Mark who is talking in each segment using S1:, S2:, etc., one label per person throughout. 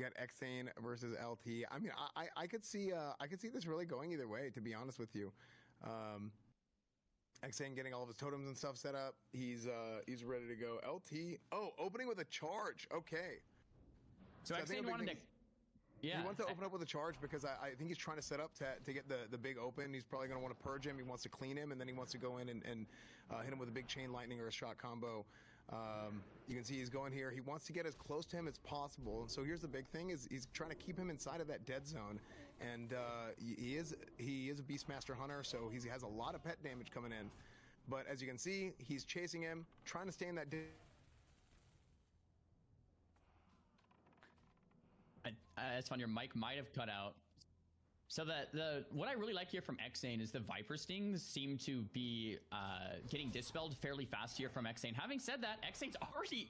S1: You got Xzane versus LT. I mean, I could see this really going either way, to be honest with you. Xzane getting all of his totems and stuff set up. He's ready to go. LT, opening with a charge. Okay.
S2: So Xzane wanted to... Yeah.
S1: He wants to open up with a charge because I think he's trying to set up to get the big open. He's probably going to want to purge him. He wants to clean him, and then he wants to go in and hit him with a big chain lightning or a shot combo. You can see he's going here. He wants to get as close to him as possible. So here's the big thing: is he's trying to keep him inside of that dead zone. And he is a Beastmaster Hunter, so he has a lot of pet damage coming in. But as you can see, he's chasing him, trying to stay in that.
S2: It's fun. Your mic might have cut out. So what I really like here from Xzane is the Viper Stings seem to be getting dispelled fairly fast here from Xzane. Having said that, Xzane's already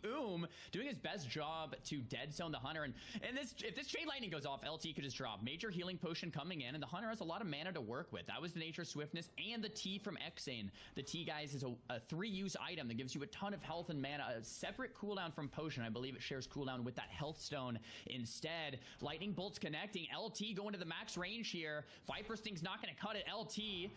S2: doing his best job to dead zone the Hunter. And if this Chain Lightning goes off, LT could just drop. Major healing potion coming in, and the Hunter has a lot of mana to work with. That was the Nature Swiftness and the T from Xzane. The T, guys, is a 3-use item that gives you a ton of health and mana. A separate cooldown from Potion. I believe it shares cooldown with that Health Stone instead. Lightning Bolt's connecting. LT going to the max range here. Viper Sting's not going to cut it. LT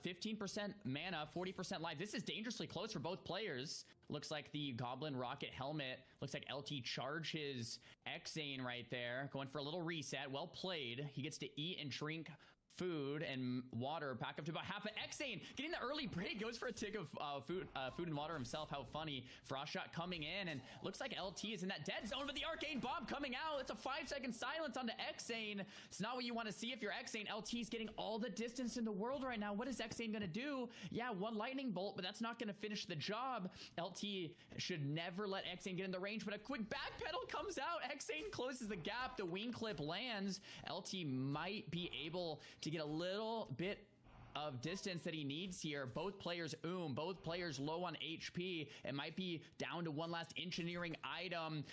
S2: 15% mana, 40% life. This is dangerously close for both players. Looks like the Goblin Rocket Helmet. Looks like LT charges Xzane right there, going for a little reset. Well played. He gets to eat and drink food and water, back up to about half. Xzane getting the early break, goes for a tick of food and water himself. How funny. Frost Shot coming in, and looks like LT is in that dead zone, but the Arcane Bomb coming out. It's a 5-second silence onto Xzane. It's not what you want to see if you're Xzane. LT is getting all the distance in the world right now. What is Xzane going to do? Yeah, one Lightning Bolt, but that's not going to finish the job. LT should never let Xzane get in the range, but a quick backpedal comes out. Xzane closes the gap. The wing clip lands. LT might be able to get a little bit of distance that he needs here. Both players both players low on HP. It might be down to one last engineering item.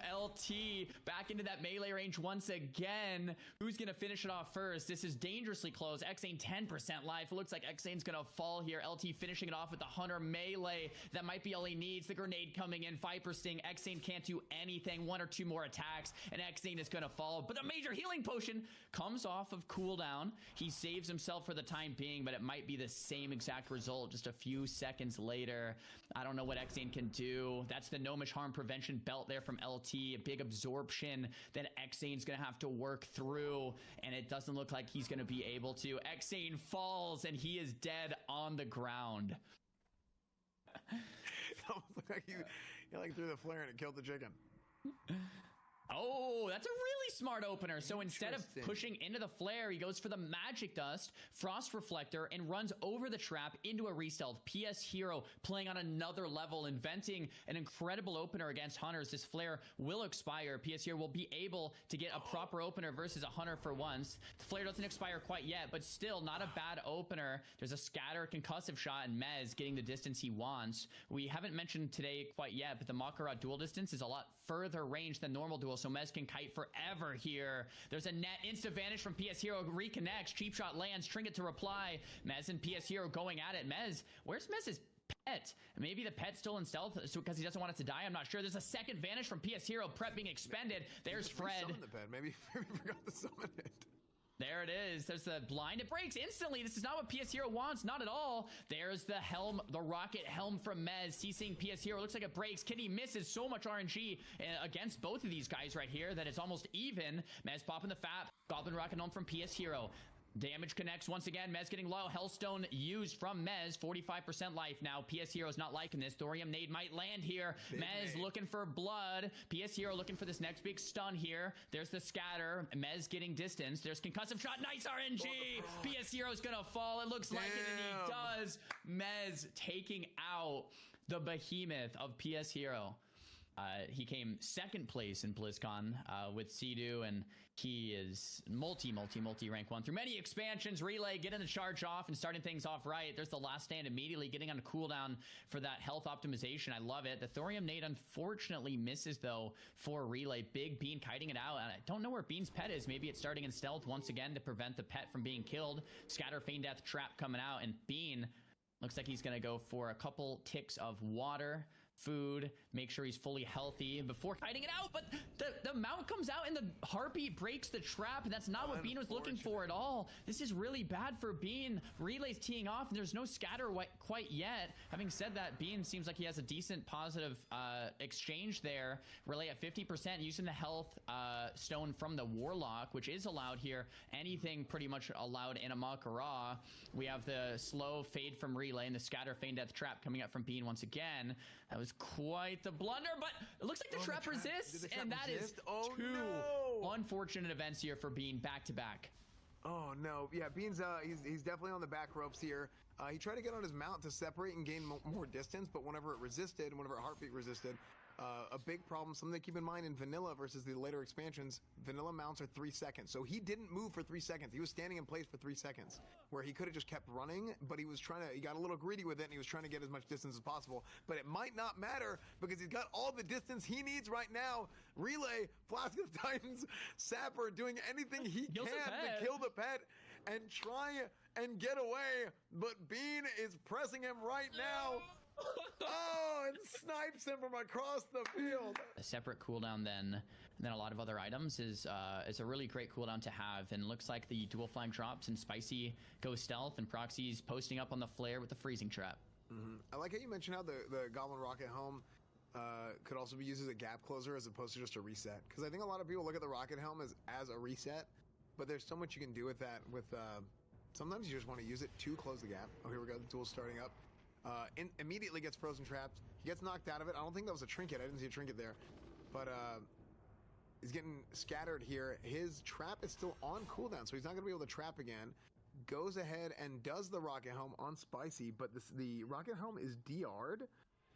S2: LT back into that melee range once again. Who's gonna finish it off first? This is dangerously close. Xzane 10% life. It looks like Xzane's gonna fall here. LT finishing it off with the Hunter melee. That might be all he needs. The grenade coming in. Viper Sting. Xzane can't do anything. 1 or 2 more attacks and Xzane is gonna fall. But the major healing potion comes off of cooldown. He saves himself for the time being, but it might be the same exact result just a few seconds later. I don't know what Xzane can do. That's the Gnomish Harm Prevention belt there from LT. A big absorption that Xzane's going to have to work through, and it doesn't look like he's going to be able to. Xzane falls, and he is dead on the ground.
S1: It almost looked like he like threw the flare and it killed the chicken.
S2: Oh, that's a really smart opener. So instead of pushing into the flare, he goes for the Magic Dust, Frost Reflector, and runs over the trap into a re-stealth. Pshero playing on another level, inventing an incredible opener against Hunters. This flare will expire. Pshero will be able to get a proper opener versus a Hunter for once. The flare doesn't expire quite yet, but still not a bad opener. There's a scatter concussive shot, and Mez getting the distance he wants. We haven't mentioned today quite yet, but the Mak'gora dual distance is a lot further range than normal dual, so Mez can kite forever here. There's a net insta vanish from Pshero, reconnects, cheap shot lands, trinket to reply. Mez and Pshero going at it. Mez, where's Mez's pet? Maybe the pet's still in stealth because he doesn't want it to die. I'm not sure. There's a second vanish from Pshero, prep being expended. There's Fred.
S1: The pet. Maybe forgot to summon it.
S2: There it is. There's the blind. It breaks instantly. This is not what Pshero wants. Not at all. There's the helm, the rocket helm from Mez. CCing Pshero. Looks like it breaks. Kitty misses so much RNG against both of these guys right here that it's almost even. Mez popping the fat. Goblin rocket helm from Pshero. Damage connects once again. Mez getting low. Hellstone used from Mez. 45% life now. Pshero's not liking this. Thorium nade might land here. Mez looking for blood. Pshero looking for this next big stun here. There's the scatter. Mez getting distance. There's concussive shot. Nice RNG. Pshero's gonna fall. It looks like it, and he does. Mez taking out the behemoth of Pshero. He came second place in BlizzCon with Sea-Doo, and he is multi rank 1 through many expansions. Relay getting the charge off and starting things off right. There's the last stand immediately getting on a cooldown for that health optimization. I love it. The Thorium nade unfortunately misses though for Relay. Bigbean kiting it out, and I don't know where Bean's pet is. Maybe it's starting in stealth once again to prevent the pet from being killed. Scatter Feign Death trap coming out, and Bean looks like he's gonna go for a couple ticks of water, food. make sure he's fully healthy before fighting it out. But the mount comes out and the heartbeat breaks the trap, and that's not what Bean was looking for at all. This is really bad for Bean. Relay's teeing off, and there's no scatter quite yet. Having said that, Bean seems like he has a decent positive exchange there. Relay at 50% using the health stone from the Warlock, which is allowed here. Anything pretty much allowed in a Mak'gora. We have the slow fade from Relay and the scatter feign death trap coming up from Bean once again. That was quite the blunder, but it looks like the trap resists, and that is two unfortunate events here for Bean back to back.
S1: Oh no, yeah, Bean's he's definitely on the back ropes here. He tried to get on his mount to separate and gain more distance, but whenever it resisted, whenever heartbeat resisted, a big problem, something to keep in mind in vanilla versus the later expansions, vanilla mounts are 3 seconds. So he didn't move for 3 seconds. He was standing in place for 3 seconds, where he could have just kept running, but he got a little greedy with it, and he was trying to get as much distance as possible. But it might not matter because he's got all the distance he needs right now. Relay, Flask of the Titans, Sapper doing anything he can to kill the pet and try and get away. But Bean is pressing him right now. Oh, and snipes him from across the field.
S2: A separate cooldown then a lot of other items is a really great cooldown to have, and looks like the dual flag drops and Spicy goes stealth, and Proxy's posting up on the flare with the freezing trap.
S1: I like how you mentioned how the Goblin Rocket Helm could also be used as a gap closer as opposed to just a reset, because I think a lot of people look at the Rocket Helm as a reset, but there's so much you can do with that. Sometimes you just want to use it to close the gap. Oh, here we go, the duel's starting up. Immediately gets frozen trapped. He gets knocked out of it. I don't think that was a trinket. I didn't see a trinket there. But he's getting scattered here. His trap is still on cooldown, so he's not going to be able to trap again. Goes ahead and does the Rocket Helm on Spicy, but the Rocket Helm is DR'd,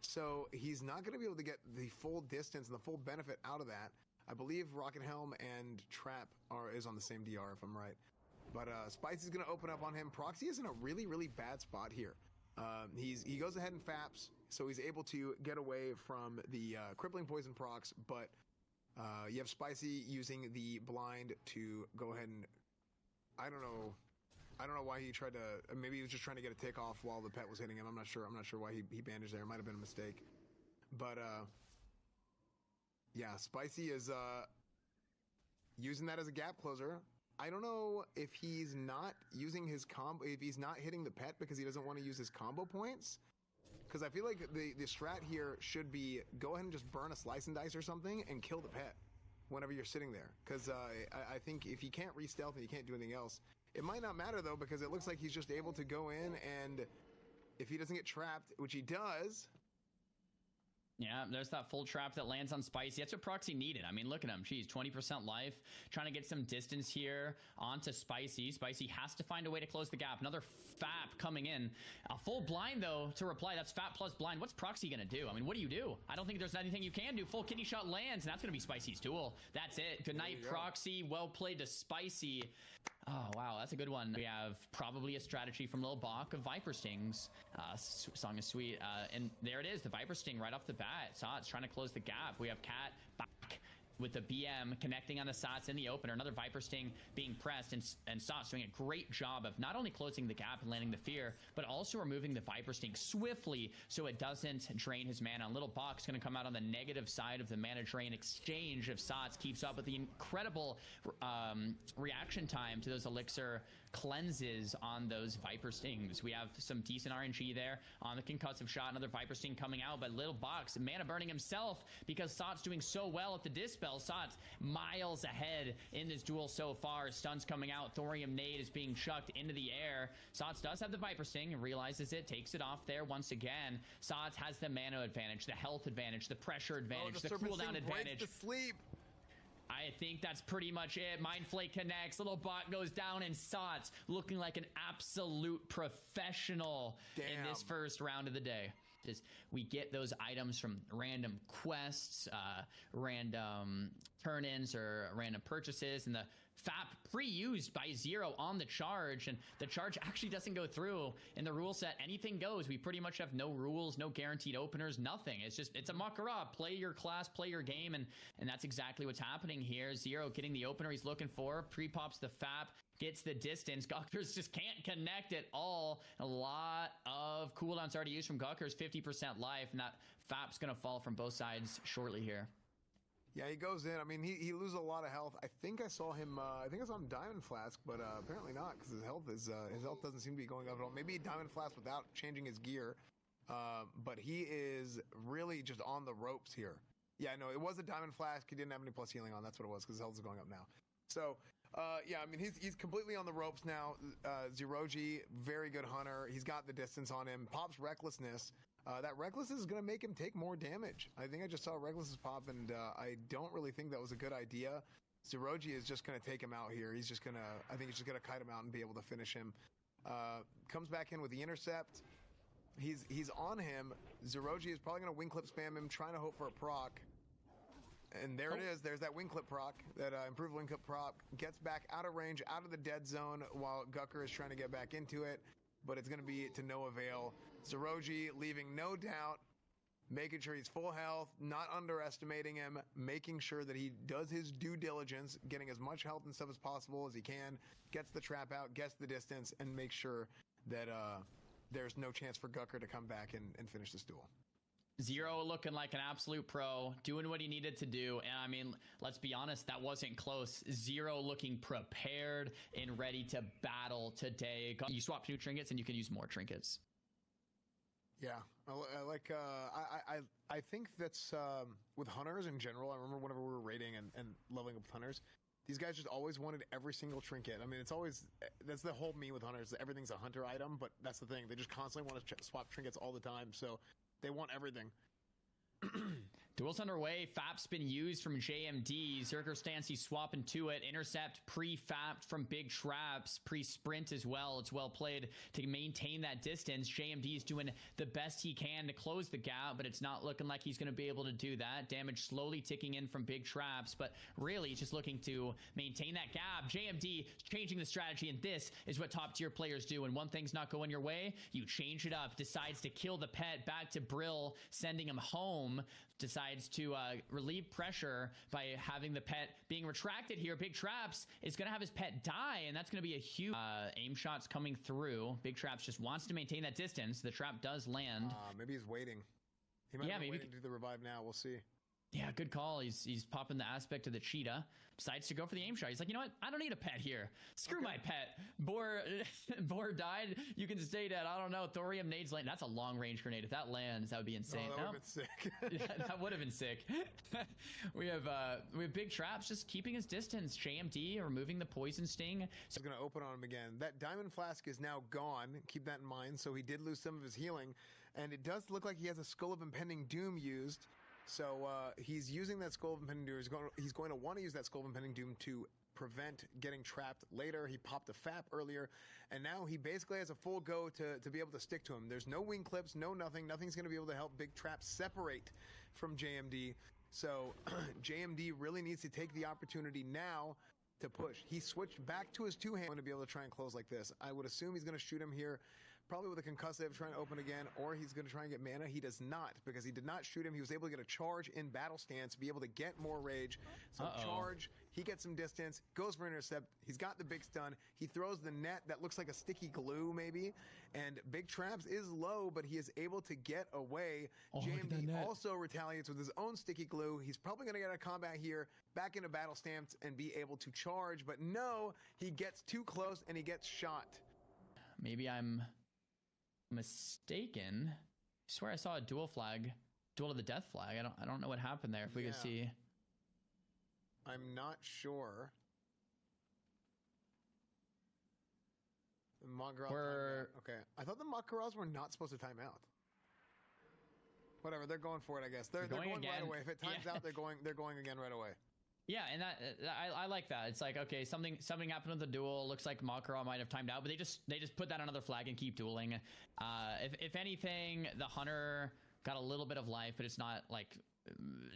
S1: so he's not going to be able to get the full distance and the full benefit out of that. I believe Rocket Helm and trap is on the same DR, if I'm right. But Spicy's going to open up on him. Proxy is in a really, really bad spot here. He goes ahead and faps, so he's able to get away from the crippling poison procs, but you have Spicy using the blind to go ahead and I don't know why he tried to, maybe he was just trying to get a tick off while the pet was hitting him. I'm not sure why he bandaged there. It might have been a mistake. But yeah, Spicy is using that as a gap closer. I don't know if he's not using his combo, if he's not hitting the pet because he doesn't want to use his combo points. Because I feel like the strat here should be go ahead and just burn a slice and dice or something and kill the pet whenever you're sitting there. Because I think if you can't re-stealth and you can't do anything else, it might not matter though, because it looks like he's just able to go in, and if he doesn't get trapped, which he does.
S2: Yeah, there's that full trap that lands on Spicy. That's what Proxy needed. I mean, look at him. Jeez, 20% life. Trying to get some distance here onto Spicy. Spicy has to find a way to close the gap. Another FAP coming in. A full blind, though, to reply. That's FAP plus blind. What's Proxy going to do? I mean, what do you do? I don't think there's anything you can do. Full kidney shot lands, and that's going to be Spicy's duel. That's it. Good night, Proxy. Well played to Spicy. Oh, wow, that's a good one. We have probably a strategy from Lilbach of Viper Stings. Song is sweet. And there it is, the Viper Sting right off the bat. Sots trying to close the gap. We have Cat back with the BM connecting on the Sots in the opener. Another Viper Sting being pressed, and Sots doing a great job of not only closing the gap and landing the fear, but also removing the Viper Sting swiftly so it doesn't drain his mana. Lilbach's going to come out on the negative side of the mana drain exchange if Sots keeps up with the incredible reaction time to those elixir cleanses on those Viper Stings. We have some decent RNG there on the concussive shot. Another Viper Sting coming out, but Lilbach mana burning himself because Sots doing so well at the dispel. Sots miles ahead in this duel so far. Stuns coming out. Thorium Nade is being chucked into the air. Sots does have the Viper Sting and realizes it, takes it off there once again. Sots has the mana advantage, the health advantage, the pressure advantage, the cooldown advantage.
S1: To sleep.
S2: I think that's pretty much it. Mind Flake connects. Lilbach goes down, and Sots looking like an absolute professional in this first round of the day. We get those items from random quests, random turn-ins or random purchases, and the FAP pre-used by Zero on the charge, and the charge actually doesn't go through. In the rule set, anything goes. We pretty much have no rules, no guaranteed openers, nothing. It's a Mak'gora. Play your class, play your game, and that's exactly what's happening here. Zero getting the opener he's looking for, pre-pops the FAP, gets the distance. Gukars just can't connect at all. A lot of cooldowns already used from Gukars, 50% life, and that FAP's going to fall from both sides shortly here.
S1: Yeah, he goes in. I mean, he loses a lot of health. I think I saw him. I think I saw him Diamond Flask, but apparently not, because his health doesn't seem to be going up at all. Maybe Diamond Flask without changing his gear, but he is really just on the ropes here. Yeah, no, it was a Diamond Flask. He didn't have any plus healing on. That's what it was, because his health is going up now. So, yeah, I mean, he's completely on the ropes now. Zeroji, very good hunter. He's got the distance on him. Pops Recklessness. That Recklessness is going to make him take more damage. I think I just saw Recklessness pop, and I don't really think that was a good idea. Zeroji is just going to take him out here. I think he's just going to kite him out and be able to finish him. Comes back in with the intercept. He's on him. Zeroji is probably going to wing clip spam him, trying to hope for a proc. And there it is. There's that wing clip proc, that improved wing clip proc. Gets back out of range, out of the dead zone, while Gukar is trying to get back into it. But it's going to be to no avail. Zeroji leaving no doubt, making sure he's full health, not underestimating him, making sure that he does his due diligence, getting as much health and stuff as possible as he can, gets the trap out, gets the distance, and makes sure that there's no chance for Gukar to come back and finish this duel.
S2: Zero looking like an absolute pro, doing what he needed to do. And I mean, let's be honest, that wasn't close. Zero looking prepared and ready to battle today. You swap new trinkets and you can use more trinkets.
S1: Yeah, I think that's with hunters in general. I remember whenever we were raiding and leveling up with hunters, these guys just always wanted every single trinket. I mean, that's the whole meme with hunters. Everything's a hunter item, but that's the thing. They just constantly want to swap trinkets all the time. So they want everything.
S2: Duel's underway. FAP's been used from JMD. Zerker stance, he's swapping to it. Intercept pre-FAPed from Big Traps. Pre-sprint as well. It's well played to maintain that distance. JMD is doing the best he can to close the gap, but it's not looking like he's going to be able to do that. Damage slowly ticking in from Big Traps, but really he's just looking to maintain that gap. JMD changing the strategy, and this is what top tier players do. When one thing's not going your way, you change it up. Decides to kill the pet, back to Brill, sending him home. Decides to relieve pressure by having the pet being retracted here. Big Traps is going to have his pet die, and that's going to be a huge aim shots coming through. Big Traps just wants to maintain that distance. The trap does land.
S1: Maybe he's waiting. He might be waiting to do the revive now. We'll see.
S2: Yeah, good call. He's popping the aspect of the cheetah. Decides to go for the aim shot. He's like, you know what? I don't need a pet here. Screw my pet. Boar died. You can stay dead. I don't know. Thorium nades land. That's a long range grenade. If that lands, that would be insane.
S1: Oh, that would have been sick.
S2: Yeah, that would have been sick. we have Big Traps just keeping his distance. JMD removing the poison sting.
S1: So he's going to open on him again. That diamond flask is now gone. Keep that in mind. So he did lose some of his healing, and it does look like he has a Skull of Impending Doom used. So he's using that Skull of Impending Doom. He's going to want to use that Skull of Impending Doom to prevent getting trapped later. He popped a FAP earlier, and now he basically has a full go to be able to stick to him. There's no wing clips, no nothing. Nothing's going to be able to help Big Trap separate from JMD. So JMD really needs to take the opportunity now to push. He switched back to his two-hand to be able to try and close like this. I would assume he's going to shoot him here, probably with a concussive, trying to open again, or he's going to try and get mana. He does not, because he did not shoot him. He was able to get a charge in battle stance, be able to get more rage. So charge, he gets some distance, goes for intercept. He's got the big stun. He throws the net that looks like a sticky glue, maybe. And Big Traps is low, but he is able to get away. JMD also retaliates with his own sticky glue. He's probably going to get a combat here, back into battle stance, and be able to charge. But no, he gets too close, and he gets shot.
S2: Maybe I'm mistaken. I swear I saw a duel to the death flag. I don't know what happened there. If we could see.
S1: I'm not sure. Okay. I thought the Mak'goras were not supposed to time out. Whatever, they're going for it, I guess. They're going right away. If it times out, they're going again right away.
S2: Yeah, and I like that. It's like, okay, something happened with the duel. Looks like Mak'gora might have timed out, but they just put that on another flag and keep dueling. If anything, the hunter got a little bit of life, but it's not like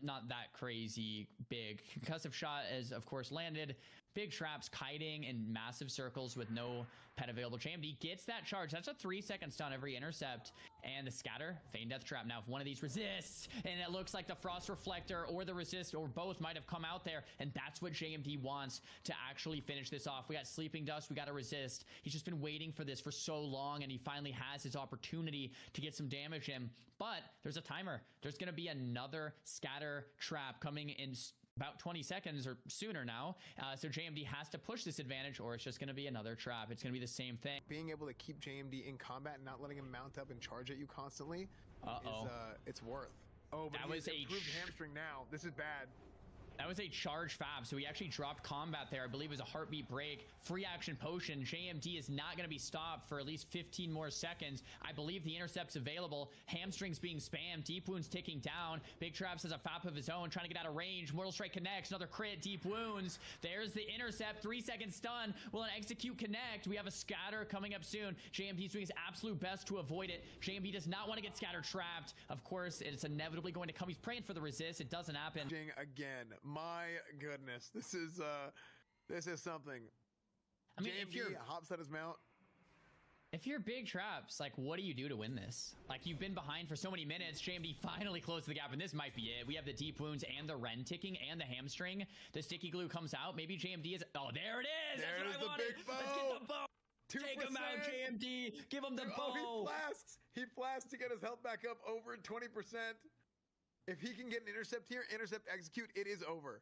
S2: not that crazy big. Concussive shot is, of course, landed. Big traps, kiting in massive circles with no pet available. JMD gets that charge. That's a 3-second stun every intercept. And the scatter, Feign Death Trap. Now, if one of these resists, and it looks like the Frost Reflector or the Resist or both might have come out there, and that's what JMD wants to actually finish this off. We got Sleeping Dust, we got to resist. He's just been waiting for this for so long, and he finally has his opportunity to get some damage in. But there's a timer. There's going to be another scatter trap coming in about 20 seconds or sooner now. So JMD has to push this advantage, or it's just going to be another trap. It's going to be the same thing.
S1: Being able to keep JMD in combat and not letting him mount up and charge at you constantly is it's worth. Oh, but that was a improved hamstring now. This is bad.
S2: That was a charge fab, so he actually dropped combat there. I believe it was a heartbeat break. Free action potion. JMD is not going to be stopped for at least 15 more seconds. I believe the intercept's available. Hamstrings being spammed. Deep Wounds ticking down. Bigtrap has a fap of his own, trying to get out of range. Mortal Strike connects. Another crit. Deep Wounds. There's the intercept. 3-second stun. Will an execute connect? We have a scatter coming up soon. JMD's doing his absolute best to avoid it. JMD does not want to get scatter trapped. Of course, it's inevitably going to come. He's praying for the resist. It doesn't happen.
S1: Again. My goodness, this is something.
S2: I mean,
S1: JMD
S2: if you're
S1: hops at his mount.
S2: If you're Big Traps, like, what do you do to win this? Like, you've been behind for so many minutes. JMD finally closed the gap, and this might be it. We have the Deep Wounds and the Ren ticking and the hamstring. The Sticky Glue comes out. Maybe JMD is. Oh, there it is.
S1: There's the big bow.
S2: Let's get the bow.
S1: 2%.
S2: Take him out, JMD. Give him the bow.
S1: Oh, he flasks to get his health back up over 20%. If he can get an intercept here, intercept execute, it is over.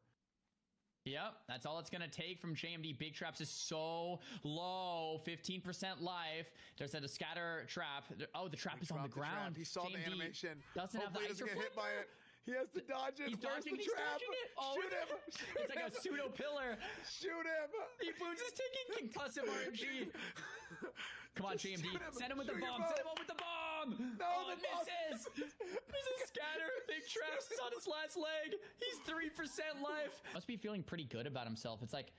S2: Yep, that's all it's going to take from JMD. Big Traps is so low, 15% life. There's a scatter trap. Oh, the trap is on the ground.
S1: He saw
S2: JMD
S1: the animation.
S2: Doesn't have the
S1: doesn't get hit by it. He has to dodge it.
S2: He's dodging
S1: the
S2: it.
S1: trap?
S2: He's dodging it. Oh,
S1: Shoot him.
S2: It's like a pseudo pillar.
S1: Shoot him.
S2: Deep Wounds is taking concussive RNG. Come on, JMD. Send him with the bomb. Send him up with the bomb.
S1: No,
S2: oh, it misses. There's a scatter. Big Traps is on his last leg. He's 3% life. Must be feeling pretty good about himself. It's like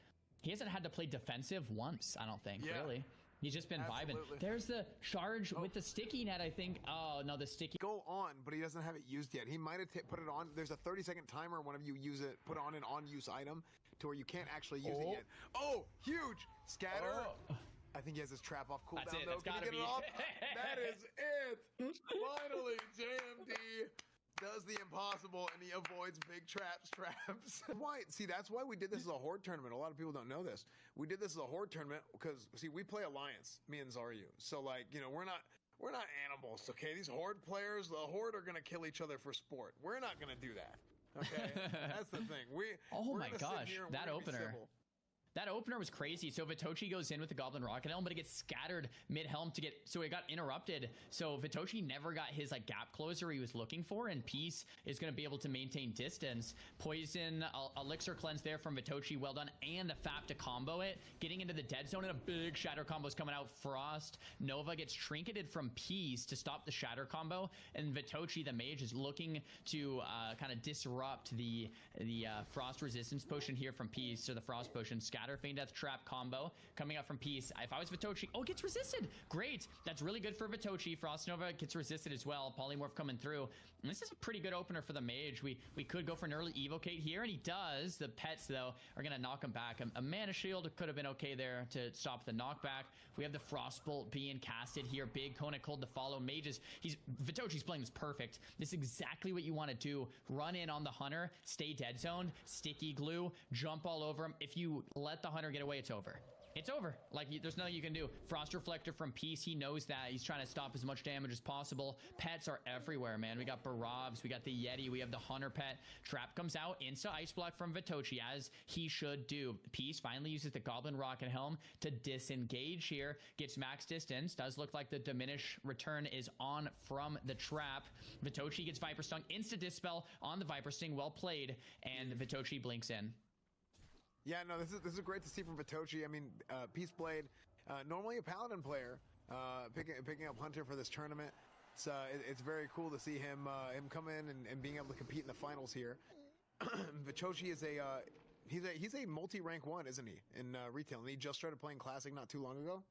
S2: he hasn't had to play defensive once, I don't think, really. He's just been vibing. There's the charge with the sticky net, I think. Oh, no, the sticky.
S1: Go on, but he doesn't have it used yet. He might have put it on. There's a 30-second timer. One of you use it, put on an on-use item to where you can't actually use it yet. Oh, huge. Scatter. Oh. I think he has his trap off cooldown, though.
S2: That's gotta be.
S1: It off? That is it. Finally, JMD does the impossible, and he avoids Big Trap's traps. Why? See, that's why we did this as a Horde tournament. A lot of people don't know this. We did this as a Horde tournament because, see, we play Alliance, me and Zaryu. So, like, you know, we're not animals, okay? These Horde players, the Horde are going to kill each other for sport. We're not going to do that, okay? That's the thing.
S2: Oh my gosh, that opener. That opener was crazy. So Vitochie goes in with the Goblin Rocket Helm, but it gets scattered mid-helm so it got interrupted. So Vitochie never got his like gap closer he was looking for, and Peace is going to be able to maintain distance. Poison, Elixir Cleanse there from Vitochie, well done, and a FAP to combo it. Getting into the dead zone, and a big Shatter combo is coming out. Frost. Nova gets trinketed from Peace to stop the Shatter combo, and Vitochie, the mage, is looking to kind of disrupt the Frost resistance potion here from Peace, or the Frost potion. Scatter, Feign Death Trap combo coming up from Peace. If I was Vitochie, oh, it gets resisted. Great. That's really good for Vitochie. Frost Nova gets resisted as well. Polymorph coming through. And this is a pretty good opener for the mage. We could go for an early evocate here, and he does. The pets, though, are going to knock him back. A mana shield could have been okay there to stop the knockback. We have the Frostbolt being casted here. Big Kona Cold to follow. Mages. Vitochie's playing this perfect. This is exactly what you want to do. Run in on the Hunter. Stay dead zoned. Sticky glue. Jump all over him. If you let the Hunter get away, it's over. It's over. Like, there's nothing you can do. Frost Reflector from Peace. He knows that. He's trying to stop as much damage as possible. Pets are everywhere, man. We got Barovs. We got the Yeti. We have the Hunter pet. Trap comes out. Insta Ice Block from Vitochie, as he should do. Peace finally uses the Goblin Rocket Helm to disengage here. Gets max distance. Does look like the Diminish return is on from the trap. Vitochie gets Viper Stung. Insta Dispel on the Viper Sting. Well played. And Vitochie blinks in.
S1: Yeah, no, this is great to see from Vitochie. I mean, Peace Blade, normally a Paladin player, picking up Hunter for this tournament. It's very cool to see him come in and being able to compete in the finals here. Vitochie is he's a multi-rank one, isn't he, in retail? And he just started playing Classic not too long ago.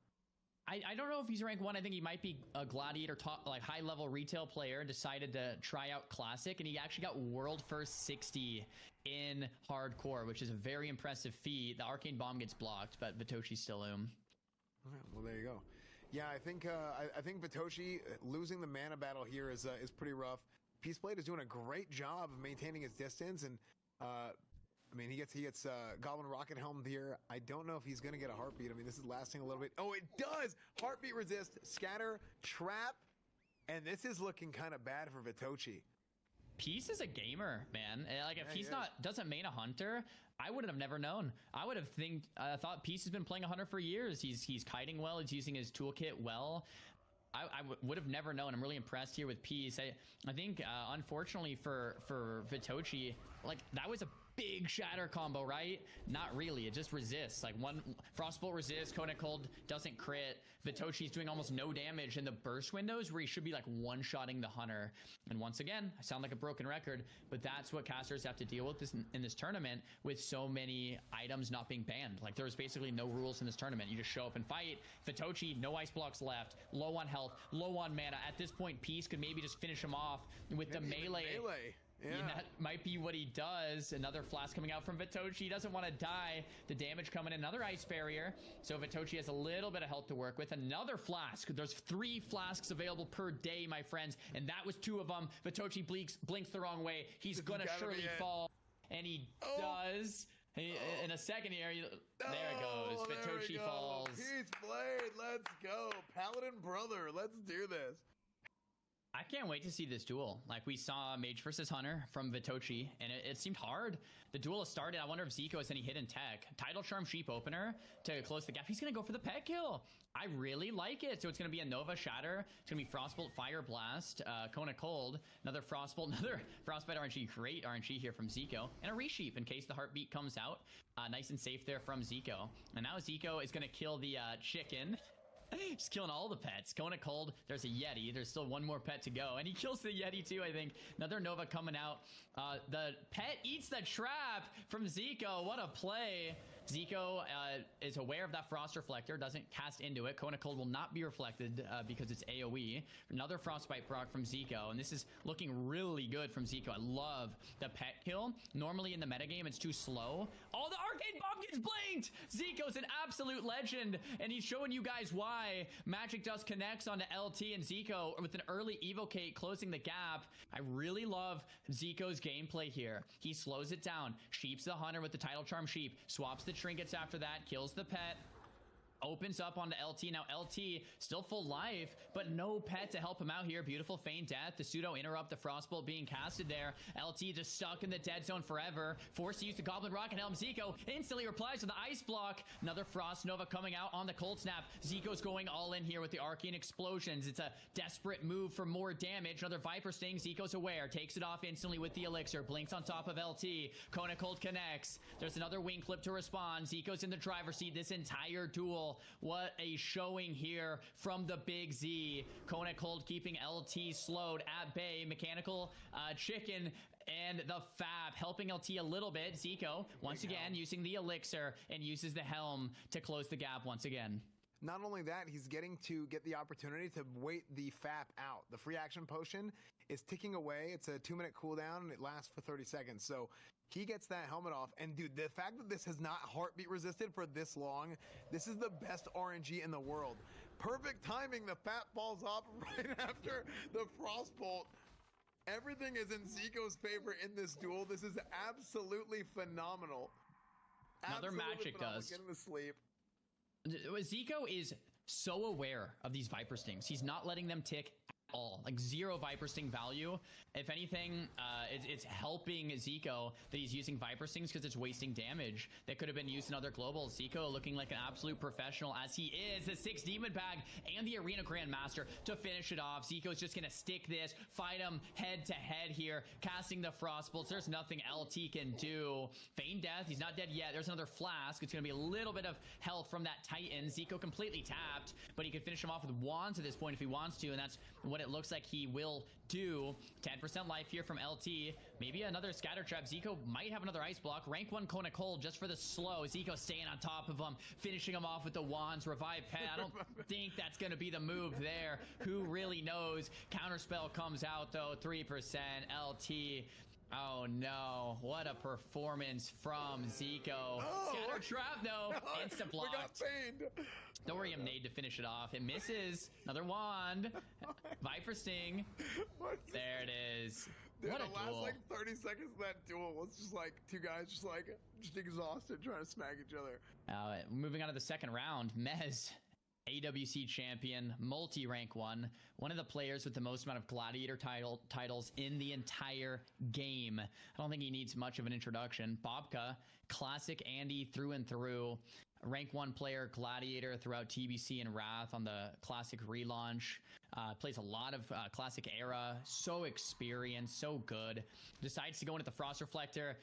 S2: I don't know if he's rank 1. I think he might be a gladiator top, like high level retail player, decided to try out classic, and he actually got world first 60 in hardcore, which is a very impressive feat. The arcane bomb gets blocked, but Vitochie's still
S1: All right, well, there you go. Yeah, I think Vitochie losing the mana battle here is pretty rough. Peaceblade is doing a great job of maintaining his distance, and I mean, he gets Goblin Rocket Helm here. I don't know if he's going to get a heartbeat. I mean, this is lasting a little bit. Oh, it does! Heartbeat resist, scatter, trap, and this is looking kind of bad for Vitochie.
S2: Peace is a gamer, man. Like, if he's doesn't main a hunter, I would have never known. I would have thought Peace has been playing a hunter for years. He's kiting well. He's using his toolkit well. I would have never known. I'm really impressed here with Peace. I think, unfortunately for Vitochie, like, that was a big shatter combo, right? Not really. It just resists. Like, one Frostbolt resists, Conan Cold doesn't crit. Vitochie's doing almost no damage in the burst windows where he should be like one-shotting the hunter. And once again, I sound like a broken record, but that's what casters have to deal with in this tournament, with so many items not being banned. Like, there's basically no rules in this tournament. You just show up and fight. Vitochie, no ice blocks left, low on health, low on mana. At this point, Peace could maybe just finish him off with the melee.
S1: Yeah.
S2: And that might be what he does. Another flask coming out from Vitochie. He doesn't want to die. The damage coming in. Another ice barrier. So Vitochie has a little bit of health to work with. Another flask. There's 3 flasks available per day, my friends. And that was 2 of them. Vitochie blinks the wrong way. He's going to surely fall. And he does. In a second here. There it goes. Vitochie falls.
S1: Peaceblade. Let's go. Paladin brother. Let's do this.
S2: I can't wait to see this duel. Like, we saw Mage versus Hunter from Vitochie, and it seemed hard. The duel has started. I wonder if Ziqo has any hidden tech. Tidal Charm Sheep Opener to close the gap. He's going to go for the pet kill. I really like it. So it's going to be a Nova Shatter. It's going to be Frostbolt, Fire Blast, Kona Cold, another Frostbolt, another Frostbite RNG. Great RNG here from Ziqo. And a Resheep in case the heartbeat comes out. Nice and safe there from Ziqo. And now Ziqo is going to kill the chicken. Just killing all the pets. Kona Cold. There's a Yeti. There's still one more pet to go. And he kills the Yeti too, I think. Another Nova coming out. The pet eats the trap from Ziqo. What a play. Ziqo is aware of that Frost Reflector, doesn't cast into it. Kona Cold will not be reflected because it's AoE. Another Frostbite proc from Ziqo, and this is looking really good from Ziqo. I love the pet kill. Normally in the metagame, it's too slow. Oh, the Arcane Bomb gets blinked! Zico's an absolute legend, and he's showing you guys why. Magic Dust connects onto LT and Ziqo with an early Evocate closing the gap. I really love Zico's gameplay here. He slows it down, sheeps the hunter with the Tidal Charm Sheep, swaps the trinkets after that, kills the pet, opens up onto LT. Now LT still full life, but no pet to help him out here. Beautiful feign death. The pseudo interrupt, the Frostbolt being casted there. LT just stuck in the dead zone forever. Forced to use the Goblin Rocket Helm. Ziqo instantly replies with the Ice Block. Another Frost Nova coming out on the Cold Snap. Zico's going all in here with the Arcane Explosions. It's a desperate move for more damage. Another Viper Sting. Zico's aware. Takes it off instantly with the Elixir. Blinks on top of LT. Kona Cold connects. There's another Wing Clip to respond. Zico's in the driver's seat this entire duel. What a showing here from the Big Z. Kona Cold keeping LT slowed at bay. Mechanical Chicken and the Fab helping LT a little bit. Ziqo once again using the Elixir and uses the Helm to close the gap once again.
S1: Not only that, he's getting to get the opportunity to wait the FAP out. The free action potion is ticking away. It's a 2-minute cooldown and it lasts for 30 seconds. So he gets that helmet off. And dude, the fact that this has not heartbeat resisted for this long, this is the best RNG in the world. Perfect timing. The FAP falls off right after the Frostbolt. Everything is in Zico's favor in this duel. This is absolutely phenomenal.
S2: Another Magic does.
S1: Getting to sleep.
S2: Ziqo is so aware of these Viper Stings. He's not letting them tick at all. Like, 0 Viper Sting value. If anything, it's helping Ziqo that he's using Viper Stings because it's wasting damage that could have been used in other globals. Ziqo looking like an absolute professional as he is. The 6 Demon Bag and the Arena Grandmaster to finish it off. Zico's just going to stick this, fight him head to head here, casting the Frostbolts. There's nothing LT can do. Feign Death, he's not dead yet. There's another Flask. It's going to be a little bit of health from that Titan. Ziqo completely tapped, but he could finish him off with wands at this point if he wants to, and that's what what it looks like he will do. 10% life here from LT. Maybe another scatter trap. Ziqo might have another ice block. Rank 1 Kona Cold just for the slow. Ziqo staying on top of him, finishing him off with the wands. Revive pet. I don't think that's going to be the move there. Who really knows? Counterspell comes out though. 3% LT. Oh no, what a performance from Ziqo.
S1: Oh,
S2: Scatter trap though.
S1: No,
S2: Instant
S1: we got
S2: blocked.
S1: pained.
S2: Thorium nade to finish it off. It misses. Another wand. Viper Sting. There it is.
S1: Dude,
S2: What a
S1: the last
S2: duel.
S1: like 30 seconds of that duel was just like two guys just exhausted trying to smack each other.
S2: Moving on to the second round, Mez, AWC champion, multi-rank one of the players with the most amount of gladiator titles in the entire game. I don't think he needs much of an introduction. Bobka, classic Andy through and through. Rank 1 player, gladiator throughout TBC and Wrath on the classic relaunch. Plays a lot of classic era. So experienced, so good. Decides to go into the Frost Reflector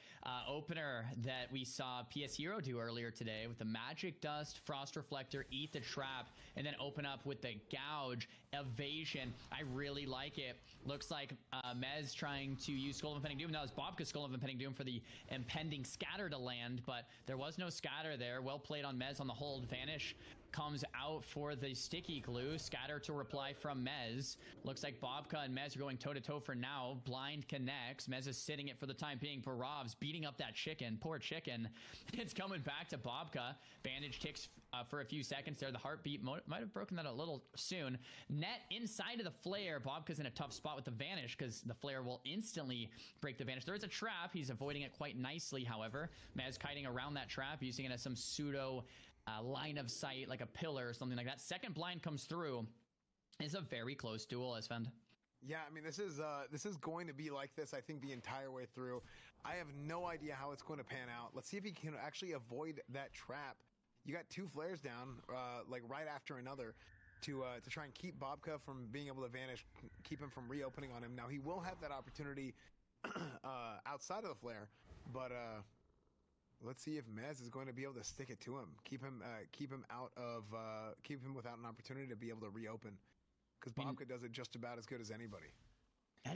S2: opener that we saw PS Hero do earlier today with the Magic Dust, Frost Reflector, Eat the Trap, and then open up with the Gouge, Evasion. I really like it. Looks like Mez trying to use Skull of Impending Doom. That was Bobka's Skull of Impending Doom for the impending scatter to land, but there was no scatter there. Well played on Mez on the hold. Vanish comes out for the sticky glue. Scatter to reply from Mez. Looks like Bobka and Mez are going toe-to-toe for now. Blind connects. Mez is sitting it for the time being. Barov's beating up that chicken. Poor chicken. It's coming back to Bobka. Bandage ticks for a few seconds there. The heartbeat might have broken that a little soon. Net inside of the flare. Bobka's in a tough spot with the Vanish because the flare will instantly break the Vanish. There is a trap. He's avoiding it quite nicely, however. Mez kiting around that trap, using it as some pseudo line of sight, like a pillar or something like that. Second blind comes through. It's a very close duel, Esfand.
S1: Yeah, I mean, this is going to be like this, I think, the entire way through. I have no idea how it's going to pan out. Let's see if he can actually avoid that trap. You got two flares down, like right after another, to try and keep Bobka from being able to vanish, keep him from reopening on him. Now, he will have that opportunity outside of the flare, but let's see if Mez is going to be able to stick it to him, keep him without an opportunity to be able to reopen, because Bobka does it just about as good as anybody.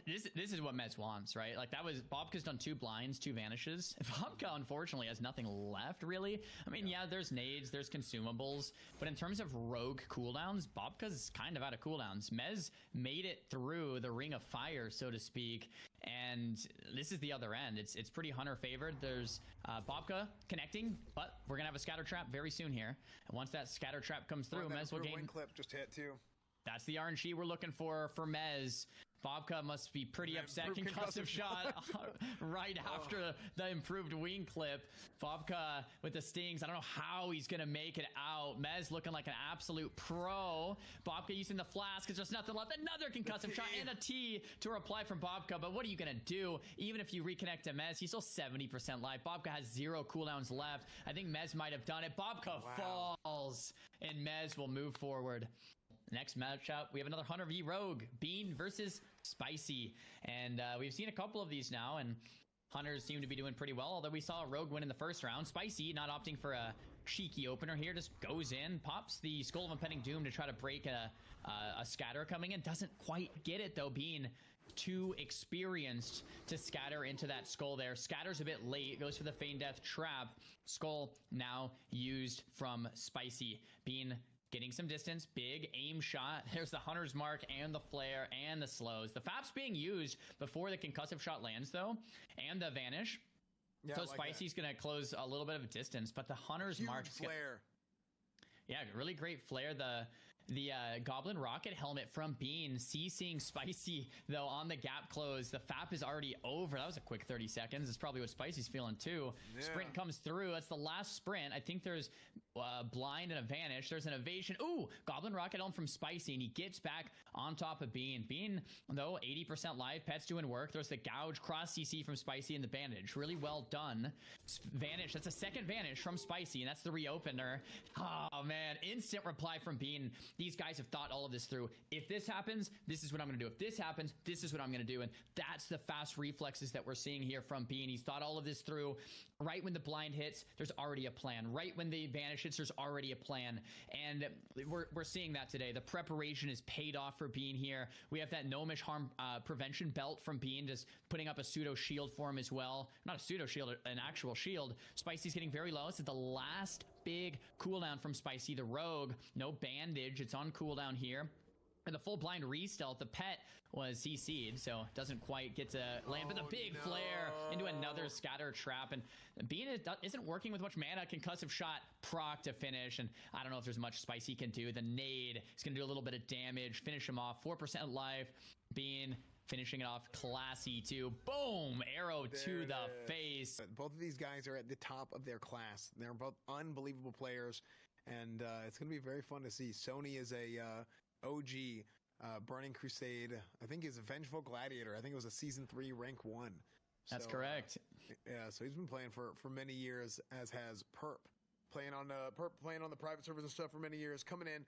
S2: This is what Mez wants, right? Like, that was Bobka's done 2 blinds, 2 vanishes. Bobka unfortunately has nothing left, really. I mean, yeah, there's nades, there's consumables, but in terms of rogue cooldowns, Bobka's kind of out of cooldowns. Mez made it through the ring of fire, so to speak, and this is the other end. It's pretty hunter favored. There's Bobka connecting, but we're gonna have a scatter trap very soon here. And once that scatter trap comes through, Mez will gain.
S1: Wing clip just hit too.
S2: That's the RNG we're looking for Mez. Bobka must be pretty upset. Concussive shot right after the improved wing clip. Bobka with the stings. I don't know how he's going to make it out. Mez looking like an absolute pro. Bobka using the flask because there's nothing left. Another concussive shot and a T to reply from Bobka. But what are you going to do? Even if you reconnect to Mez, he's still 70% life. Bobka has 0 cooldowns left. I think Mez might have done it. Bobka falls and Mez will move forward. Next matchup, we have another Hunter v Rogue, Bean versus Spicy, and we've seen a couple of these now, and Hunters seem to be doing pretty well, although we saw Rogue win in the first round. Spicy, not opting for a cheeky opener here, just goes in, pops the Skull of Impending Doom to try to break a scatter coming in. Doesn't quite get it, though, being too experienced to scatter into that skull there. Scatters a bit late, goes for the Feign Death trap. Skull now used from Spicy, being getting some distance, big aim shot. There's the Hunter's Mark and the Flare and the slows. The FAP's being used before the concussive shot lands, though, and the Vanish. Yeah, so like Spicy's going to close a little bit of a distance, but the Hunter's Mark...
S1: Flare.
S2: Yeah, really great flare. The Goblin Rocket Helmet from Bean, CCing Spicy, though, on the gap close. The FAP is already over. That was a quick 30 seconds. It's probably what Spicy's feeling, too. Yeah. Sprint comes through. That's the last sprint. I think there's blind and a vanish. There's an evasion. Ooh, Goblin Rocket Helmet from Spicy, and he gets back on top of Bean. Bean, though, 80% live. Pet's doing work. There's the Gouge, cross CC from Spicy, and the bandage. Really well done. Vanish. That's a second vanish from Spicy, and that's the reopener. Oh, man. Instant reply from Bean. These guys have thought all of this through. If this happens, this is what I'm going to do. If this happens, this is what I'm going to do. And that's the fast reflexes that we're seeing here from Bean. He's thought all of this through. Right when the blind hits, there's already a plan. Right when the vanish hits, there's already a plan. And we're seeing that today. The preparation is paid off for Bean here. We have that gnomish harm prevention belt from Bean, just putting up a pseudo shield for him as well. Not a pseudo shield, an actual shield. Spicy's getting very low. This is the last big cooldown from Spicy the Rogue. No bandage. It's on cooldown here. And the full blind re-stealth, the pet was CC'd, so doesn't quite get to land. But the big flare into another scatter trap. And Bean isn't working with much mana. Concussive shot, proc to finish. And I don't know if there's much Spicy can do. The nade is going to do a little bit of damage. Finish him off. 4% life. Bean finishing it off classy too. Boom! Arrow to the face.
S1: Both of these guys are at the top of their class. They're both unbelievable players. And it's going to be very fun to see. Sony is a... OG Burning Crusade. I think he's a Vengeful Gladiator. I think it was a season 3 rank 1.
S2: That's correct.
S1: Yeah, so he's been playing for many years, as has Perp. Playing on the private servers and stuff for many years. Coming in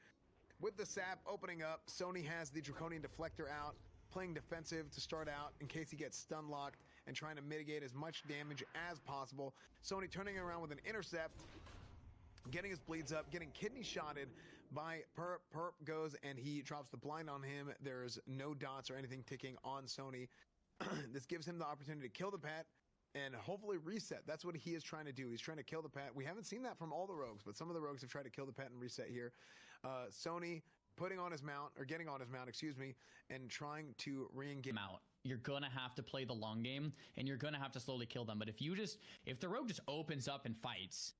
S1: with the sap opening up. Sony has the Draconian Deflector out, playing defensive to start out in case he gets stun locked and trying to mitigate as much damage as possible. Sony turning around with an intercept, getting his bleeds up, getting kidney shotted by Perp. Perp goes and he drops the blind on him. There's no dots or anything ticking on Sony. This gives him the opportunity to kill the pet and hopefully reset. That's what he is trying to do. He's trying to kill the pet. We haven't seen that from all the rogues, but some of the rogues have tried to kill the pet and reset here. Sony putting on his mount, or getting on his mount, excuse me, and trying to re-engage.
S2: Out. You're gonna have to play the long game, and you're gonna have to slowly kill them. But if the rogue just opens up and fights,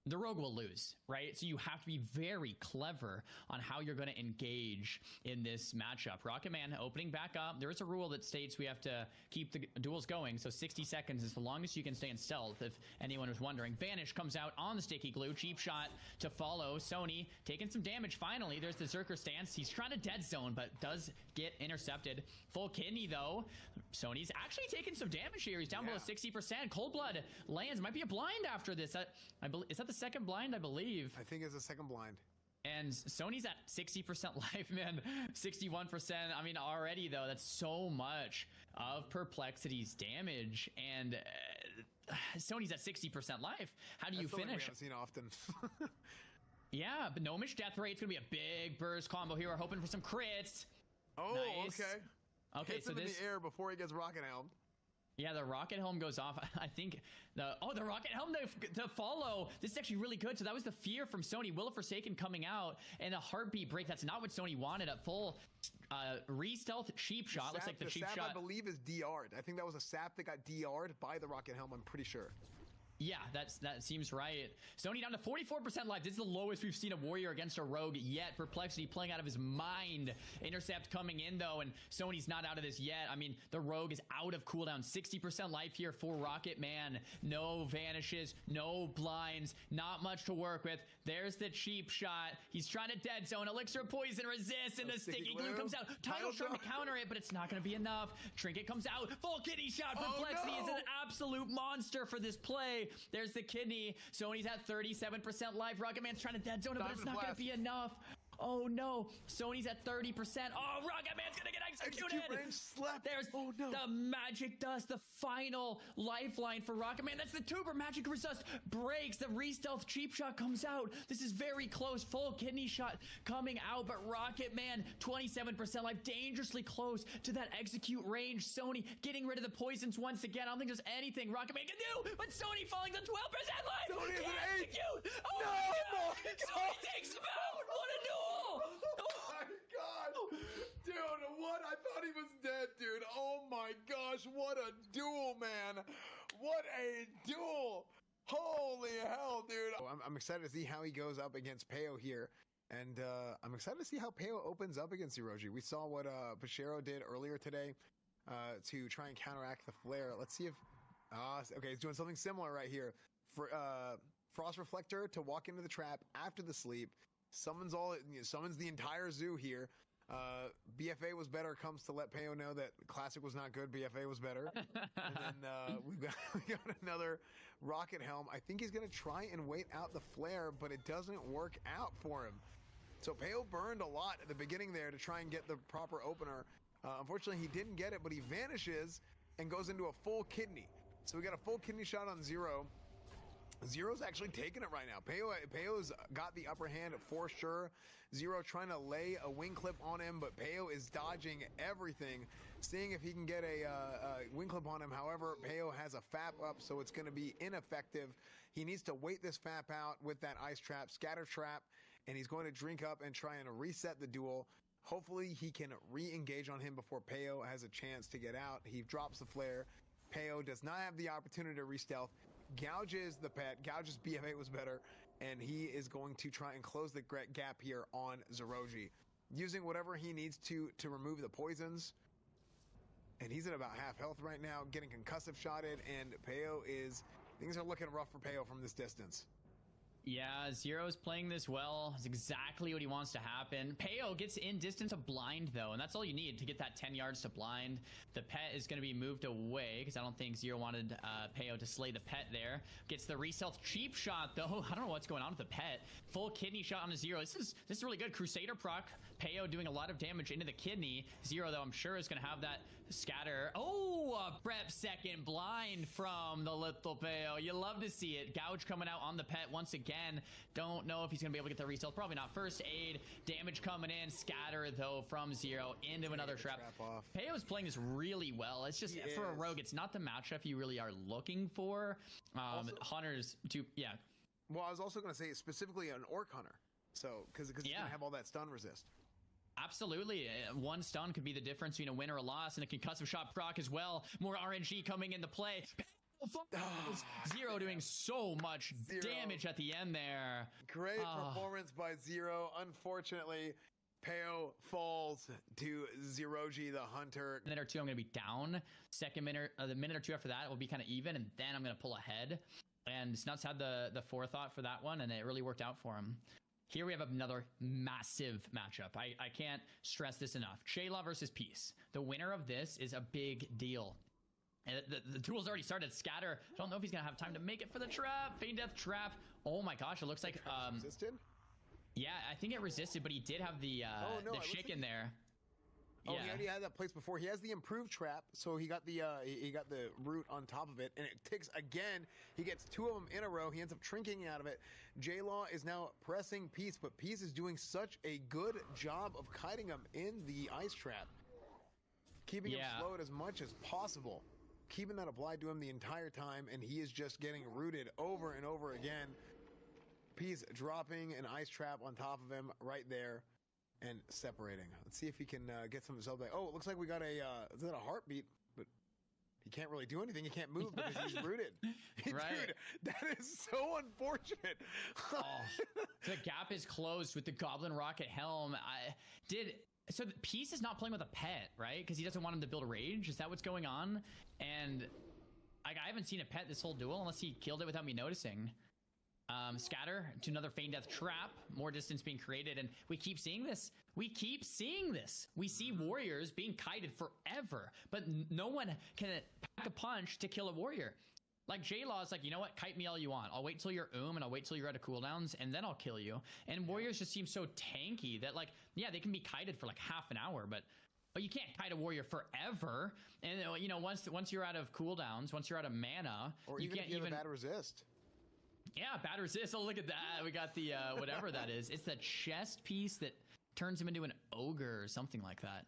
S2: the rogue will lose, right? So you have to be very clever on how you're going to engage in this matchup. Rcketman opening back up. There is a rule that states we have to keep the duels going, so 60 seconds is the longest you can stay in stealth, if anyone was wondering. Vanish comes out on the sticky glue. Cheap shot to follow. Sony taking some damage finally. There's the Zerker stance. He's trying to dead zone, but does get intercepted. Full kidney, though. Sony's actually taking some damage here. He's down below 60%. Cold Blood lands. Might be a blind after this. I believe, is that the second blind, I believe?
S1: I think it's the second blind.
S2: And Sony's at 60% life, man. 61%. I mean, already, though, that's so much of Perplexity's damage. And Sony's at 60% life. How do you finish?
S1: We haven't seen often.
S2: Yeah, but Gnomish Death Rate. It's going to be a big burst combo here. We're hoping for some crits.
S1: Oh,
S2: nice.
S1: Okay, hits him in the air before he gets rocket helm.
S2: Yeah, the rocket helm goes off. I think the rocket helm to follow. This is actually really good. So that was the fear from Sony. Will of Forsaken coming out and a heartbeat break. That's not what Sony wanted. At full re-stealth cheap shot. Looks like the cheap shot,
S1: I believe, is DR'd. I think that was a sap that got DR'd by the rocket helm. I'm pretty sure.
S2: Yeah, that seems right. Sony down to 44% life. This is the lowest we've seen a warrior against a rogue yet. Perplexity playing out of his mind. Intercept coming in, though, and Sony's not out of this yet. I mean, the rogue is out of cooldown. 60% life here for Rcketman. No vanishes, no blinds, not much to work with. There's the cheap shot. He's trying to dead zone. Elixir of Poison resists, and the sticky glue comes out. Title's trying to counter it, but it's not going to be enough. Trinket comes out. Full kidney shot. Perplexity is an absolute monster for this play. There's the kidney. Sony's at 37% life. Rcketman's trying to dead zone it, but it's not going to be enough. Oh no, Sony's at 30%. Oh, Rcketman's gonna get executed. There's the magic dust, the final lifeline for Rcketman. That's the tuber. Magic resist breaks. The re-stealth cheap shot comes out. This is very close. Full kidney shot coming out, but Rcketman 27% life, dangerously close to that execute range. Sony getting rid of the poisons once again. I don't think there's anything Rcketman can do, but Sony falling to 12% life.
S1: Sony is an 8.
S2: Execute. Oh
S1: no,
S2: my God. Sony takes him out. What a duel.
S1: Oh my God, dude, what? I thought he was dead, dude. Oh my gosh, what a duel, man. What a duel. Holy hell, dude. I'm excited to see how he goes up against Payo here. And I'm excited to see how Payo opens up against Zeroji. We saw what Pshero did earlier today to try and counteract the flare. Let's see if... okay, he's doing something similar right here. For Frost Reflector to walk into the trap after the sleep. Summons the entire zoo here. BFA was better comes to let Payo know that Classic was not good. BFA was better. And then we got another rocket helm. I think he's going to try and wait out the flare, but it doesn't work out for him. So Payo burned a lot at the beginning there to try and get the proper opener. Unfortunately, he didn't get it, but he vanishes and goes into a full kidney. So we got a full kidney shot on Zero. Zero's actually taking it right now. Payo's got the upper hand for sure. Zero trying to lay a wing clip on him, but Payo is dodging everything, seeing if he can get a wing clip on him. However, Payo has a FAP up, so it's going to be ineffective. He needs to wait this FAP out with that ice trap, scatter trap, and he's going to drink up and try and reset the duel. Hopefully, he can re-engage on him before Payo has a chance to get out. He drops the flare. Payo does not have the opportunity to re-stealth. Gouges the pet. Gouges BF8 was better. And he is going to try and close the gap here on Zeroji, using whatever he needs to remove the poisons. And he's at about half health right now, getting concussive shotted, and Payo is... Things are looking rough for Payo from this distance.
S2: Yeah, Zero's playing this well. It's exactly what he wants to happen. Payo gets in distance of blind, though, and that's all you need to get that 10 yards to blind. The pet is going to be moved away, because I don't think Zero wanted Payo to slay the pet there. Gets the re-stealth cheap shot, though. I don't know what's going on with the pet. Full kidney shot on a Zero. This is really good. Crusader proc. Payo doing a lot of damage into the kidney. Zero, though, I'm sure is going to have that scatter. Oh, a prep second blind from the little Payo. You love to see it. Gouge coming out on the pet once again. Don't know if he's going to be able to get the re-stealth. Probably not. First aid. Damage coming in. Scatter, though, from Zero into another trap. Payo's playing this really well. It's just, for a rogue, it's not the matchup you really are looking for. Hunters, yeah.
S1: Well, I was also going to say specifically an Orc Hunter. So, because he's going to have all that stun resist.
S2: Absolutely. One stun could be the difference between a win or a loss, and a concussive shot proc as well. More RNG coming into play. Zero doing so much damage at the end there.
S1: Great performance by Zero. Unfortunately, Payo falls to Zeroji, the hunter.
S2: A minute or two, I'm going to be down. Second minute, the minute or two after that, it will be kind of even, and then I'm going to pull ahead. And Snutz had the forethought for that one, and it really worked out for him. Here we have another massive matchup. I can't stress this enough. Jaelaw versus Peace. The winner of this is a big deal. And the duel's already started. Scatter. I don't know if he's going to have time to make it for the trap. Feign death trap. Oh my gosh, it looks like...
S1: resisted?
S2: Yeah, I think it resisted, but he did have the chick in there.
S1: Oh, yeah. He already had that placed before. He has the improved trap, so he got the root on top of it, and it ticks again. He gets two of them in a row. He ends up trinking out of it. Jaelaw is now pressing Peace, but Peace is doing such a good job of kiting him in the ice trap, keeping him slowed as much as possible, keeping that applied to him the entire time, and he is just getting rooted over and over again. Peace dropping an ice trap on top of him right there. And separating. Let's see if he can get some himself back. Oh, it looks like we got is that a heartbeat? But he can't really do anything. He can't move because he's rooted.
S2: Right.
S1: Dude, that is so unfortunate.
S2: The gap is closed with the Goblin Rocket Helm. So Peace is not playing with a pet, right? Because he doesn't want him to build rage. Is that what's going on? And I haven't seen a pet this whole duel unless he killed it without me noticing. Scatter to another Feign Death trap, more distance being created, and we keep seeing this. We see warriors being kited forever, but no one can pack a punch to kill a warrior. Like Jaelaw is like, you know what, kite me all you want. I'll wait till you're and I'll wait till you're out of cooldowns, and then I'll kill you. And warriors just seem so tanky that, like, yeah, they can be kited for like half an hour, but you can't kite a warrior forever. And you know, once you're out of cooldowns, once you're out of mana,
S1: or
S2: you
S1: even
S2: can't
S1: if you have a bad resist.
S2: Yeah, bad resist. Oh, look at that. We got the whatever that is. It's the chest piece that turns him into an ogre or something like that.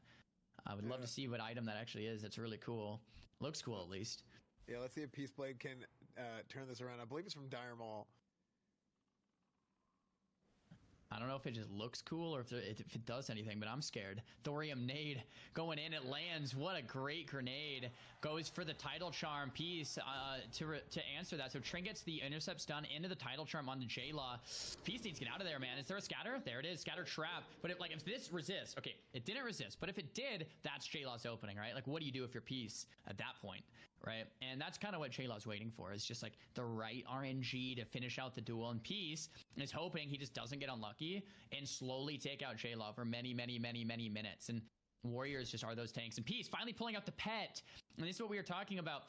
S2: I would love to see what item that actually is. That's really cool. Looks cool, at least.
S1: Yeah, let's see if Peaceblade can turn this around. I believe it's from Dire Maul.
S2: I don't know if it just looks cool or if it does anything, but I'm scared. Thorium nade going in. It lands. What a great grenade. Goes for the title charm piece to answer that. So Trin gets the intercept stun into the title charm on the Jaelaw. Peace needs to get out of there, man. Is there a scatter? There it is. Scatter trap. But if this resists, okay, it didn't resist. But if it did, that's Jaelaw's opening, right? Like, what do you do if you're Peace at that point? Right, and that's kind of what Jaelaw's waiting for. Is just like the right RNG to finish out the duel. And Peace is hoping he just doesn't get unlucky and slowly take out Jaelaw for many, many, many, many minutes. And warriors just are those tanks. And Peace finally pulling out the pet. And this is what we were talking about.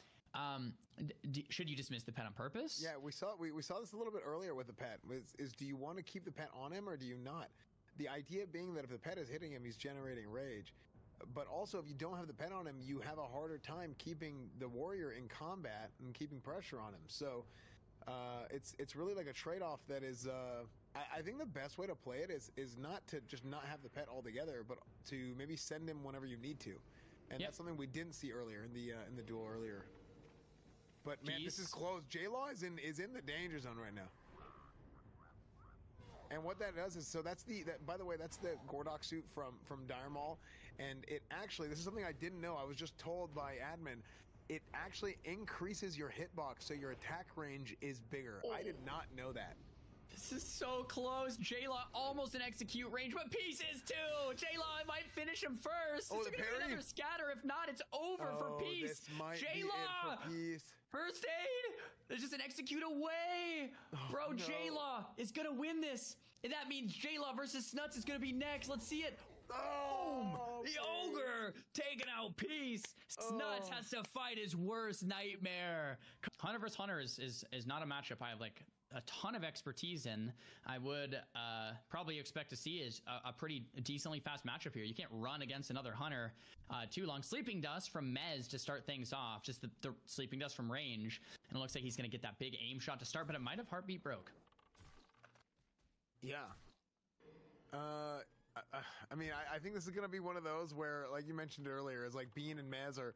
S2: Should you dismiss the pet on purpose?
S1: Yeah, we saw this a little bit earlier with the pet. Is do you want to keep the pet on him or do you not? The idea being that if the pet is hitting him, he's generating rage. But also, if you don't have the pet on him, you have a harder time keeping the warrior in combat and keeping pressure on him. So it's really like a trade-off that is. I think the best way to play it is not to just not have the pet altogether, but to maybe send him whenever you need to, and that's something we didn't see earlier in the duel earlier. But man, this is close. Jaelaw is in the danger zone right now. And what that does is, so that's by the way, that's the Gordok suit from Dire Maul, and it actually, this is something I didn't know. I was just told by admin, it actually increases your hitbox, so your attack range is bigger. I did not know that.
S2: This is so close. Jaelaw almost in execute range, but Pieces too. Jaelaw might finish him first.
S1: Oh,
S2: this is gonna be another scatter. If not, it's over for Peace.
S1: This might
S2: Jaelaw,
S1: be it for Peace.
S2: First aid. There's just an execute away. Bro, no. Jaelaw is gonna win this. And that means Jaelaw versus Snutz is gonna be next. Let's see it.
S1: Oh,
S2: the ogre taking out Peace. Snutz has to fight his worst nightmare. Hunter vs. Hunter is not a matchup I have like a ton of expertise in. I would probably expect to see is a pretty decently fast matchup here. You can't run against another Hunter too long. Sleeping Dust from Mez to start things off. Just the Sleeping Dust from range. And it looks like he's going to get that big aim shot to start, but it might have heartbeat broke.
S1: Yeah. I mean, I think this is going to be one of those where, like you mentioned earlier, is like Bean and Mez are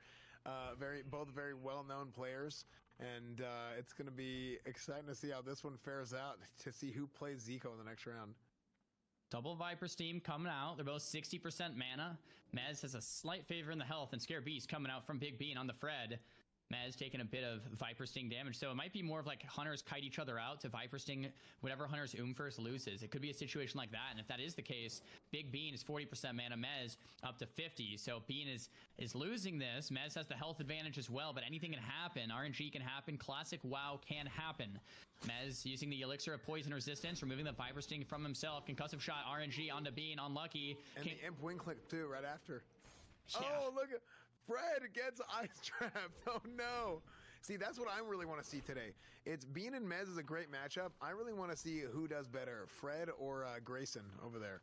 S1: both very well-known players, and it's going to be exciting to see how this one fares out, to see who plays Ziqo in the next round.
S2: Double Viper Steam coming out. They're both 60% mana. Mez has a slight favor in the health, and Scare Beast coming out from Bigbean on the Fred. Mez taking a bit of Viper Sting damage, so it might be more of like Hunters kite each other out to Viper Sting whatever Hunter's first loses. It could be a situation like that, and if that is the case, Bigbean is 40% mana, Mez up to 50, so Bean is losing this. Mez has the health advantage as well, but anything can happen. RNG can happen. Classic WoW can happen. Mez using the Elixir of Poison Resistance, removing the Viper Sting from himself. Concussive shot, RNG onto Bean, unlucky.
S1: And the Imp Wing Click too, right after.
S2: Yeah.
S1: Oh, look at... Fred gets ice trapped. Oh no. See, that's what I really want to see today. It's Bean and Mez is a great matchup. I really want to see who does better, Fred or Grayson over there.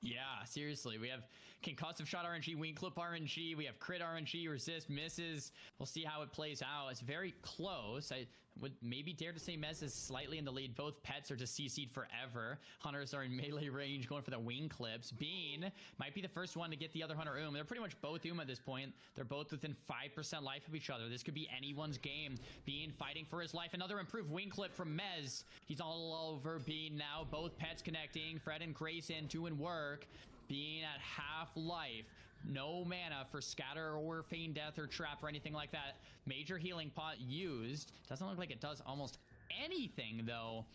S2: Yeah, seriously. We have Concussive Shot RNG, Wing Clip RNG. We have Crit RNG, Resist, Misses. We'll see how it plays out. It's very close. I would maybe dare to say Mez is slightly in the lead. Both pets are just CC'd forever. Hunters are in melee range going for the Wing Clips. Bean might be the first one to get the other Hunter They're pretty much both at this point. They're both within 5% life of each other. This could be anyone's game. Bean fighting for his life. Another improved Wing Clip from Mez. He's all over Bean now. Both pets connecting. Fred and Grayson doing work. Being at half life, no mana for scatter or feign death or trap or anything like that. Major healing pot used. Doesn't look like it does almost anything though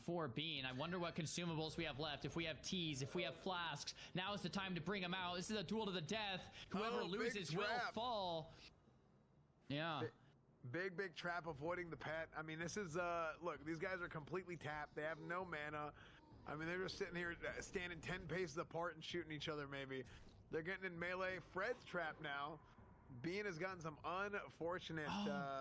S2: for Bean. I wonder what consumables we have left. If we have teas, if we have flasks, now is the time to bring them out. This is a duel to the death. Whoever loses will fall. Yeah.
S1: Big trap avoiding the pet. I mean, this is look, these guys are completely tapped. They have no mana. I mean, they're just sitting here standing 10 paces apart and shooting each other, maybe. They're getting in melee. Fred's trapped now. Bean has gotten some unfortunate...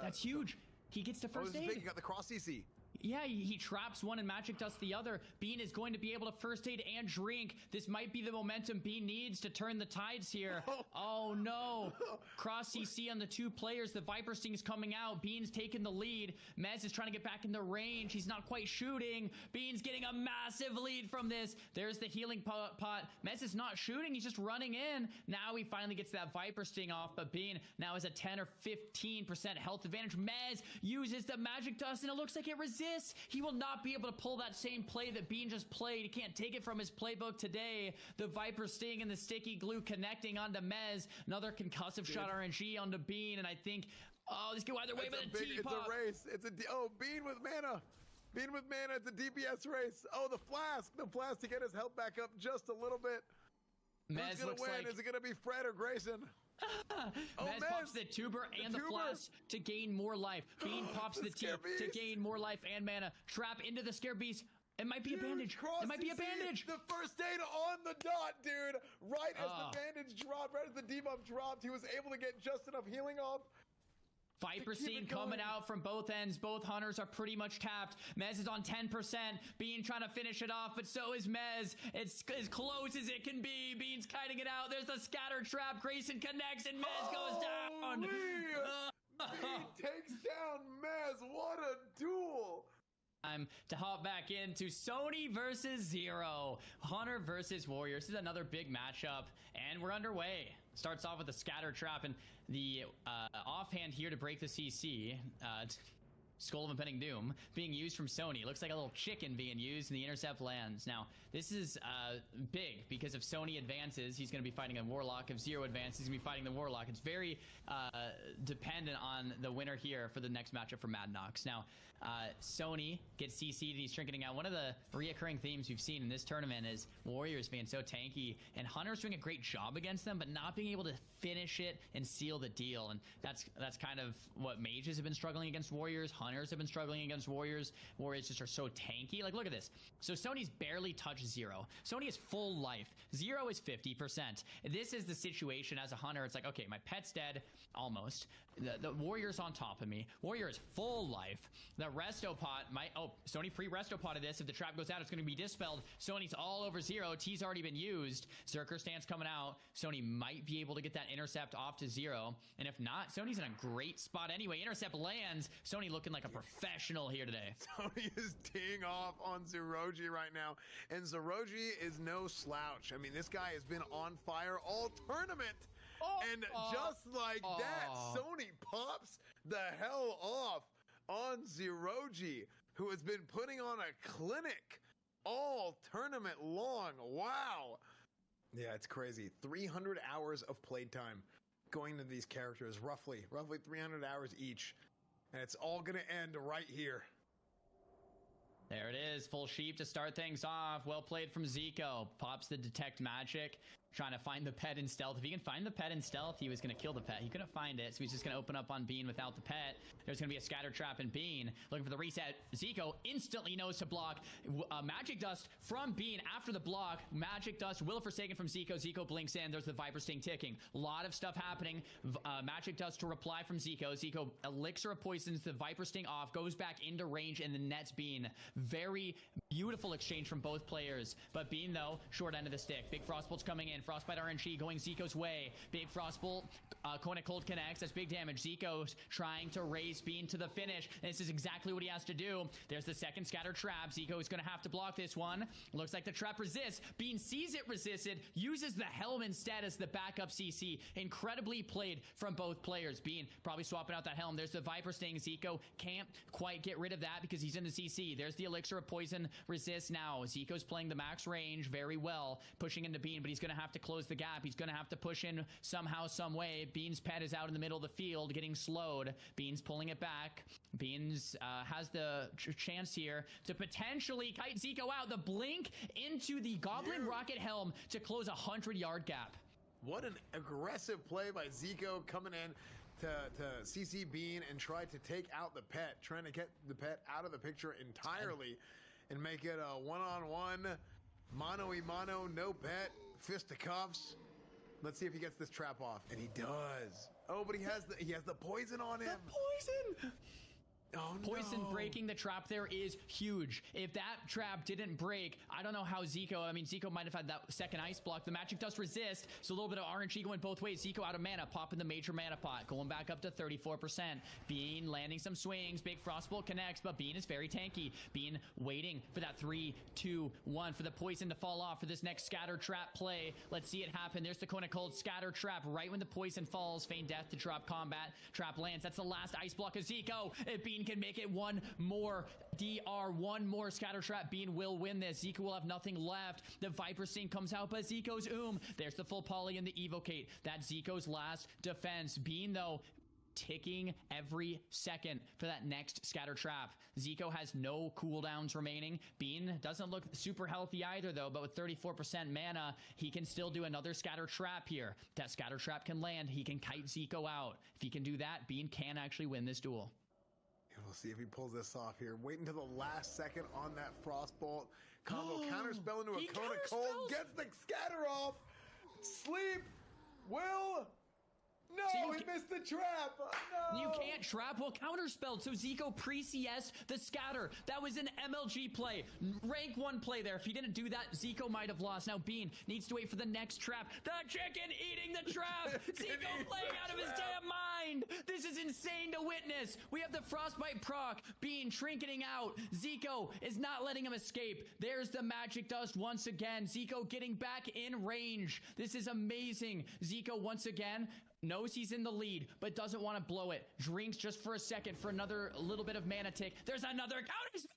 S2: that's huge. He gets to first aid.
S1: He got the cross CC.
S2: Yeah, he traps one and magic dust the other. Bean is going to be able to first aid and drink. This might be the momentum Bean needs to turn the tides here. Oh no. Cross CC on the two players. The Viper Sting is coming out. Bean's taking the lead. Mez is trying to get back in the range. He's not quite shooting. Bean's getting a massive lead from this. There's the healing pot. Mez is not shooting. He's just running in. Now he finally gets that Viper Sting off, but Bean now has a 10 or 15% health advantage. Mez uses the magic dust and it looks like it resists. He will not be able to pull that same play that Bean just played. He can't take it from his playbook today. The Viper Sting and the sticky glue connecting onto Mez. Another concussive shot RNG onto Bean, and I think, this could go either way, but a T-pop.
S1: It's a race. Bean with mana. Bean with mana. It's a DPS race. Oh, the flask to get his health back up just a little bit.
S2: Mez
S1: Who's gonna win? Is it gonna be Fred or Grayson?
S2: Mez pops the tuber and the flask to gain more life. Bean pops the T to gain more life and mana. Trap into the Scare Beast. It might be a bandage. It might be a bandage.
S1: The first aid on the dot, dude. Right as the bandage dropped, right as the debuff dropped, he was able to get just enough healing off.
S2: Viper Sting coming out from both ends. Both Hunters are pretty much tapped. Mez is on 10%. Bean trying to finish it off, but so is Mez. It's as close as it can be. Bean's kiting it out. There's the scatter trap. Grayson connects and Mez goes down.
S1: He takes down Mez. What a duel.
S2: Time to hop back into Sony versus Zero. Hunter versus Warrior. This is another big matchup, and we're underway. Starts off with a scatter trap, and the offhand here to break the CC. Skull of Impending Doom being used from Sony. Looks like a little chicken being used, and the intercept lands. Now, this is big because if Sony advances, he's going to be fighting a Warlock. If Zero advances, he's going to be fighting the Warlock. It's very dependent on the winner here for the next matchup for Madnox. Now, Sony gets CC'd and he's trinketing out. One of the reoccurring themes we've seen in this tournament is Warriors being so tanky, and Hunter's doing a great job against them, but not being able to finish it and seal the deal. And that's kind of what Mages have been struggling against Warriors. Hunters have been struggling against Warriors. Warriors just are so tanky. Like, look at this. So Sony's barely touched Zero. Sony is full life. Zero is 50%. This is the situation as a Hunter. It's like, okay, my pet's dead. Almost. The Warrior's on top of me. Warrior is full life. The resto pot might... Oh, Sony pre-resto potted this. If the trap goes out, it's going to be dispelled. Sony's all over Zero. T's already been used. Zerker stance coming out. Sony might be able to get that intercept off to Zero. And if not, Sony's in a great spot anyway. Intercept lands. Sony looking like a professional here today.
S1: Sony is teeing off on Zeroji right now. And Zeroji is no slouch. I mean, this guy has been on fire all tournament. And just like that, Sony pops the hell off on Zeroji, who has been putting on a clinic all tournament long. Wow. Yeah, it's crazy. 300 hours of playtime going to these characters, roughly 300 hours each. And it's all going to end right here.
S2: There it is, full sheep to start things off. Well played from Ziqo. Pops the detect magic, trying to find the pet in stealth. If he can find the pet in stealth, he was going to kill the pet. He couldn't find it, so he's just going to open up on Bean without the pet. There's going to be a scatter trap in Bean. Looking for the reset. Ziqo instantly knows to block. Magic Dust from Bean after the block. Magic Dust, Will Forsaken from Ziqo. Ziqo blinks in. There's the Viper Sting ticking. A lot of stuff happening. Magic Dust to reply from Ziqo. Ziqo Elixir of Poisons the Viper Sting off. Goes back into range and the nets Bean. Very beautiful exchange from both players. But Bean, though, short end of the stick. Big Frostbolt's coming in. Frostbite RNG going Zico's way. Big Frostbolt, Kona Cold connects. That's big damage. Zico's trying to raise Bean to the finish. This is exactly what he has to do. There's the second scatter trap. Zico is going to have to block this one. Looks like the trap resists. Bean sees it resisted, uses the Helm instead as the backup CC. Incredibly played from both players. Bean probably swapping out that Helm. There's the Viper Sting. Zico can't quite get rid of that because he's in the CC. There's the Elixir of Poison resist now. Zico's playing the max range very well, pushing into Bean, but he's going to have to close the gap. He's going to have to push in somehow, some way. Bean's pet is out in the middle of the field, getting slowed. Bean's pulling it back. Beans has the chance here to potentially kite Zico out. The blink into the Goblin Rocket Helm to close a 100-yard gap.
S1: What an aggressive play by Zico coming in to CC Bean and try to take out the pet, trying to get the pet out of the picture entirely and make it a one-on-one, mano-y-mano, no pet, fisticuffs. Let's see if he gets this trap off, and he does. Oh, but he has the poison on him.
S2: The poison!
S1: Oh,
S2: Poison
S1: no.
S2: breaking the trap there is huge. If that trap didn't break, I don't know how Zico, I mean, Zico might have had that second ice block. The Magic Dust resist, so a little bit of RNG going both ways. Zico out of mana, popping the major mana pot, going back up to 34%. Bean landing some swings. Big Frostbolt connects, but Bean is very tanky. Bean waiting for that 3, 2, 1 for the poison to fall off for this next scatter trap play. Let's see it happen. There's the Kona Cold scatter trap right when the poison falls. Feign death to drop combat. Trap lands. That's the last ice block of Zico. If Bean can make it one more DR, one more scatter trap, Bean will win this. Zico will have nothing left. The Viper Sting comes out, but Zico's There's the full poly and the evocate. That's Zico's last defense. Bean, though, ticking every second for that next scatter trap. Zico has no cooldowns remaining. Bean doesn't look super healthy either, though, but with 34% mana, he can still do another scatter trap here. That scatter trap can land. He can kite Zico out. If he can do that, Bean can actually win this duel.
S1: We'll see if he pulls this off here. Wait until the last second on that Frostbolt combo. Counterspell into a Kona Cold. Gets the scatter off. Sleep. Will. No, so he missed the trap. No.
S2: You can't trap. Well, counterspelled. So Zico pre-CS the scatter. That was an MLG play. Rank 1 play there. If he didn't do that, Zico might have lost. Now Bean needs to wait for the next trap. The chicken eating the trap. Zico playing out of his damn mind. mind. This is insane to witness. We have the Frostbite proc. Bean trinketing out. Ziqo is not letting him escape. There's the magic dust once again. Ziqo getting back in range. This is amazing. Ziqo once again knows he's in the lead, but doesn't want to blow it. Drinks just for a second for another little bit of mana tick. There's another counter.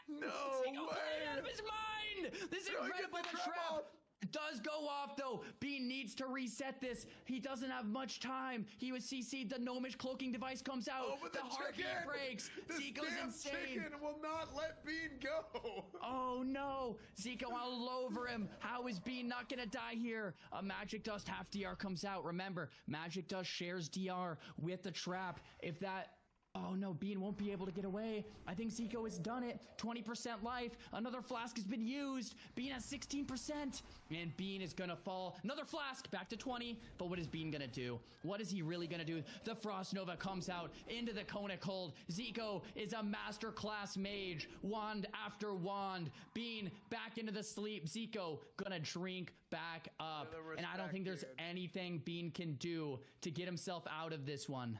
S1: No
S2: Ziqo playing out of his mind. This is incredible. The trap does go off though. Bean needs to reset this. He doesn't have much time. He was CC'd. The gnomish cloaking device comes out.
S1: Oh, but
S2: the heartbeat breaks. Zico's insane.
S1: Chicken will not let Bean go.
S2: Oh no. Ziqo all over him. How is Bean not gonna die here? A magic dust half DR comes out. Remember, magic dust shares DR with the trap. If that Oh no, Bean won't be able to get away. I think Ziqo has done it. 20% life. Another flask has been used. Bean has 16%. And Bean is gonna fall. Another flask, back to 20. But what is Bean gonna do? What is he really gonna do? The Frost Nova comes out into the Kona Cold. Ziqo is a masterclass mage. Wand after wand. Bean back into the sleep. Ziqo gonna drink back up. And I don't think there's anything Bean can do to get himself out of this one.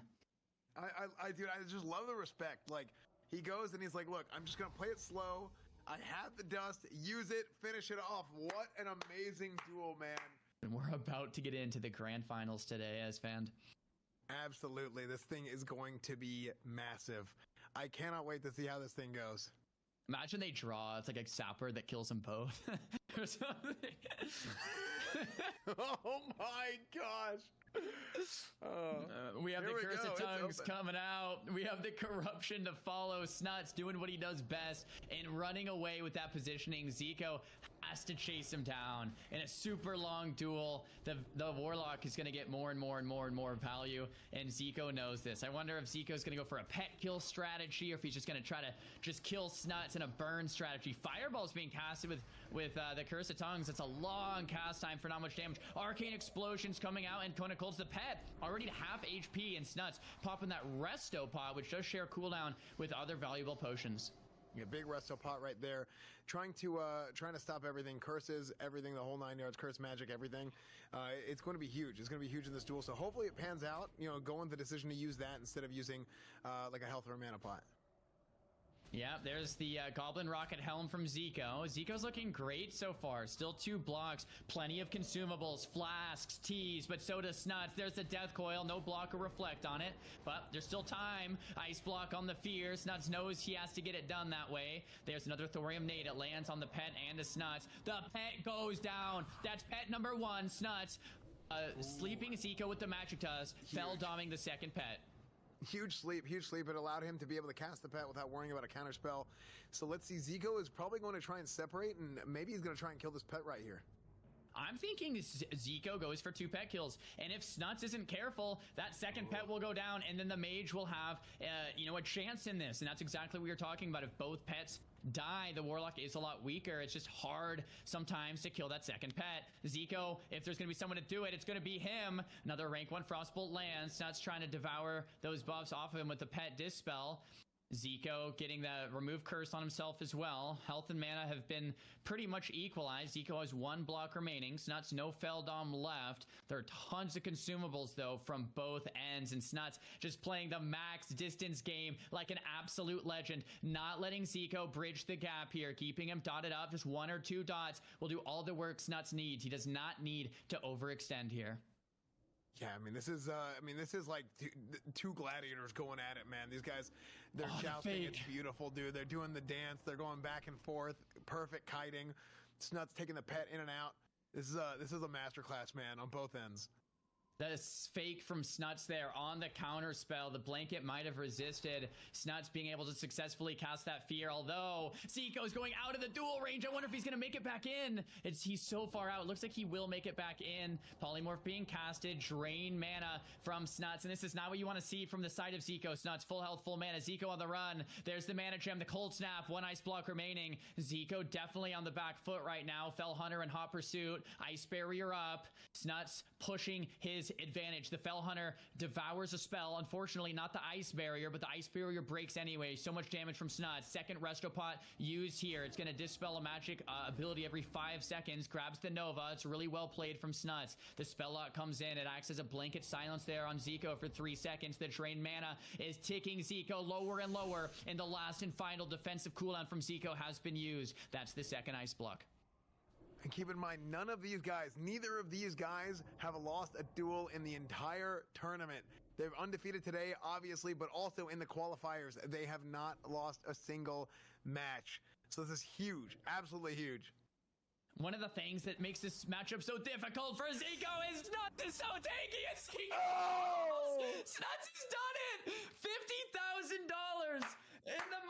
S1: Dude, I just love the respect. Like, he goes and he's like, look, I'm just going to play it slow. I have the dust. Use it. Finish it off. What an amazing duel, man.
S2: And we're about to get into the grand finals today, as fans.
S1: Absolutely. This thing is going to be massive. I cannot wait to see how this thing goes.
S2: Imagine they draw. It's like a sapper that kills them both. Or something.
S1: Oh my gosh.
S2: We have the Curse of Tongues coming out. We have the corruption to follow. Snutz doing what he does best and running away with that positioning. Ziqo has to chase him down in a super long duel. The Warlock is going to get more and more and more and more value, and Ziqo knows this. I wonder if Zico's going to go for a pet kill strategy, or if he's just going to try to just kill Snutz in a burn strategy. Fireball's being casted with the Curse of Tongues. It's a long cast time for not much damage. Arcane Explosions coming out, and Kona Cold's the pet. Already half HP, and Snutz popping that Resto Pot, which does share cooldown with other valuable potions.
S1: Yeah, big Resto Pot right there, trying to stop everything, curses, everything, the whole 9 yards, curse magic, everything. It's going to be huge. It's going to be huge in this duel. So hopefully it pans out. You know, go with the decision to use that instead of using like a health or a mana pot.
S2: Yeah, there's the Goblin Rocket Helm from Ziqo. Zico's looking great so far. Still 2 blocks, plenty of consumables, flasks, teas, but so does Snutz. There's the Death Coil, no block or reflect on it, but there's still time. Ice block on the Fear. Snutz knows he has to get it done that way. There's another Thorium Nade. It lands on the pet and the Snutz. The pet goes down. That's pet number 1, Snutz. Sleeping Ziqo with the Magic Dust, fell doming the second pet.
S1: Huge sleep. It allowed him to be able to cast the pet without worrying about a counter spell. So let's see. Ziqo is probably going to try and separate, and maybe he's going to try and kill this pet right here.
S2: I'm thinking Ziqo goes for 2 pet kills, and if Snutz isn't careful, that second pet will go down, and then the mage will have, a chance in this, and that's exactly what you're talking about. If both pets die, the Warlock is a lot weaker. It's just hard sometimes to kill that second pet. Ziqo, if there's going to be someone to do it, it's going to be him. Another rank 1 Frostbolt lands. Snutz trying to devour those buffs off of him with the pet Dispel. Ziqo getting the remove curse on himself as well. Health and mana have been pretty much equalized. Ziqo has 1 block remaining. Snutz no Feldom left. There are tons of consumables though from both ends, and Snutz just playing the max distance game like an absolute legend, not letting Ziqo bridge the gap here, keeping him dotted up. Just 1 or 2 dots will do all the work Snutz needs. He does not need to overextend here.
S1: Yeah, this is like two gladiators going at it, man. These guys, they're jousting. It's beautiful, dude. They're doing the dance. They're going back and forth. Perfect kiting. Snutz taking the pet in and out. This is a masterclass, man, on both ends.
S2: That is fake from Snutz there on the counter spell. The blanket might have resisted Snutz being able to successfully cast that Fear, although Zico's going out of the duel range. I wonder if he's going to make it back in. He's so far out. It looks like he will make it back in. Polymorph being casted. Drain mana from Snutz, and this is not what you want to see from the side of Ziqo. Snutz full health, full mana. Ziqo on the run. There's the mana gem, the cold snap, 1 ice block remaining. Ziqo definitely on the back foot right now. Fell Hunter in hot pursuit. Ice barrier up. Snutz pushing his his advantage. The Fell Hunter devours a spell. Unfortunately, not the Ice Barrier, but the Ice Barrier breaks anyway. So much damage from Snutz. Second Restopot used here. It's going to dispel a magic ability every 5 seconds. Grabs the Nova. It's really well played from Snutz. The Spell Lock comes in. It acts as a blanket silence there on Ziqo for 3 seconds. The drained mana is ticking Ziqo lower and lower. And the last and final defensive cooldown from Ziqo has been used. That's the second Ice Block.
S1: And keep in mind, none of these guys, neither of these guys have lost a duel in the entire tournament. They're undefeated today, obviously, but also in the qualifiers, they have not lost a single match. So this is huge, absolutely huge.
S2: One of the things that makes this matchup so difficult for Ziqo is Snutz is so tanky. It's Snutz has done it! $50,000 in the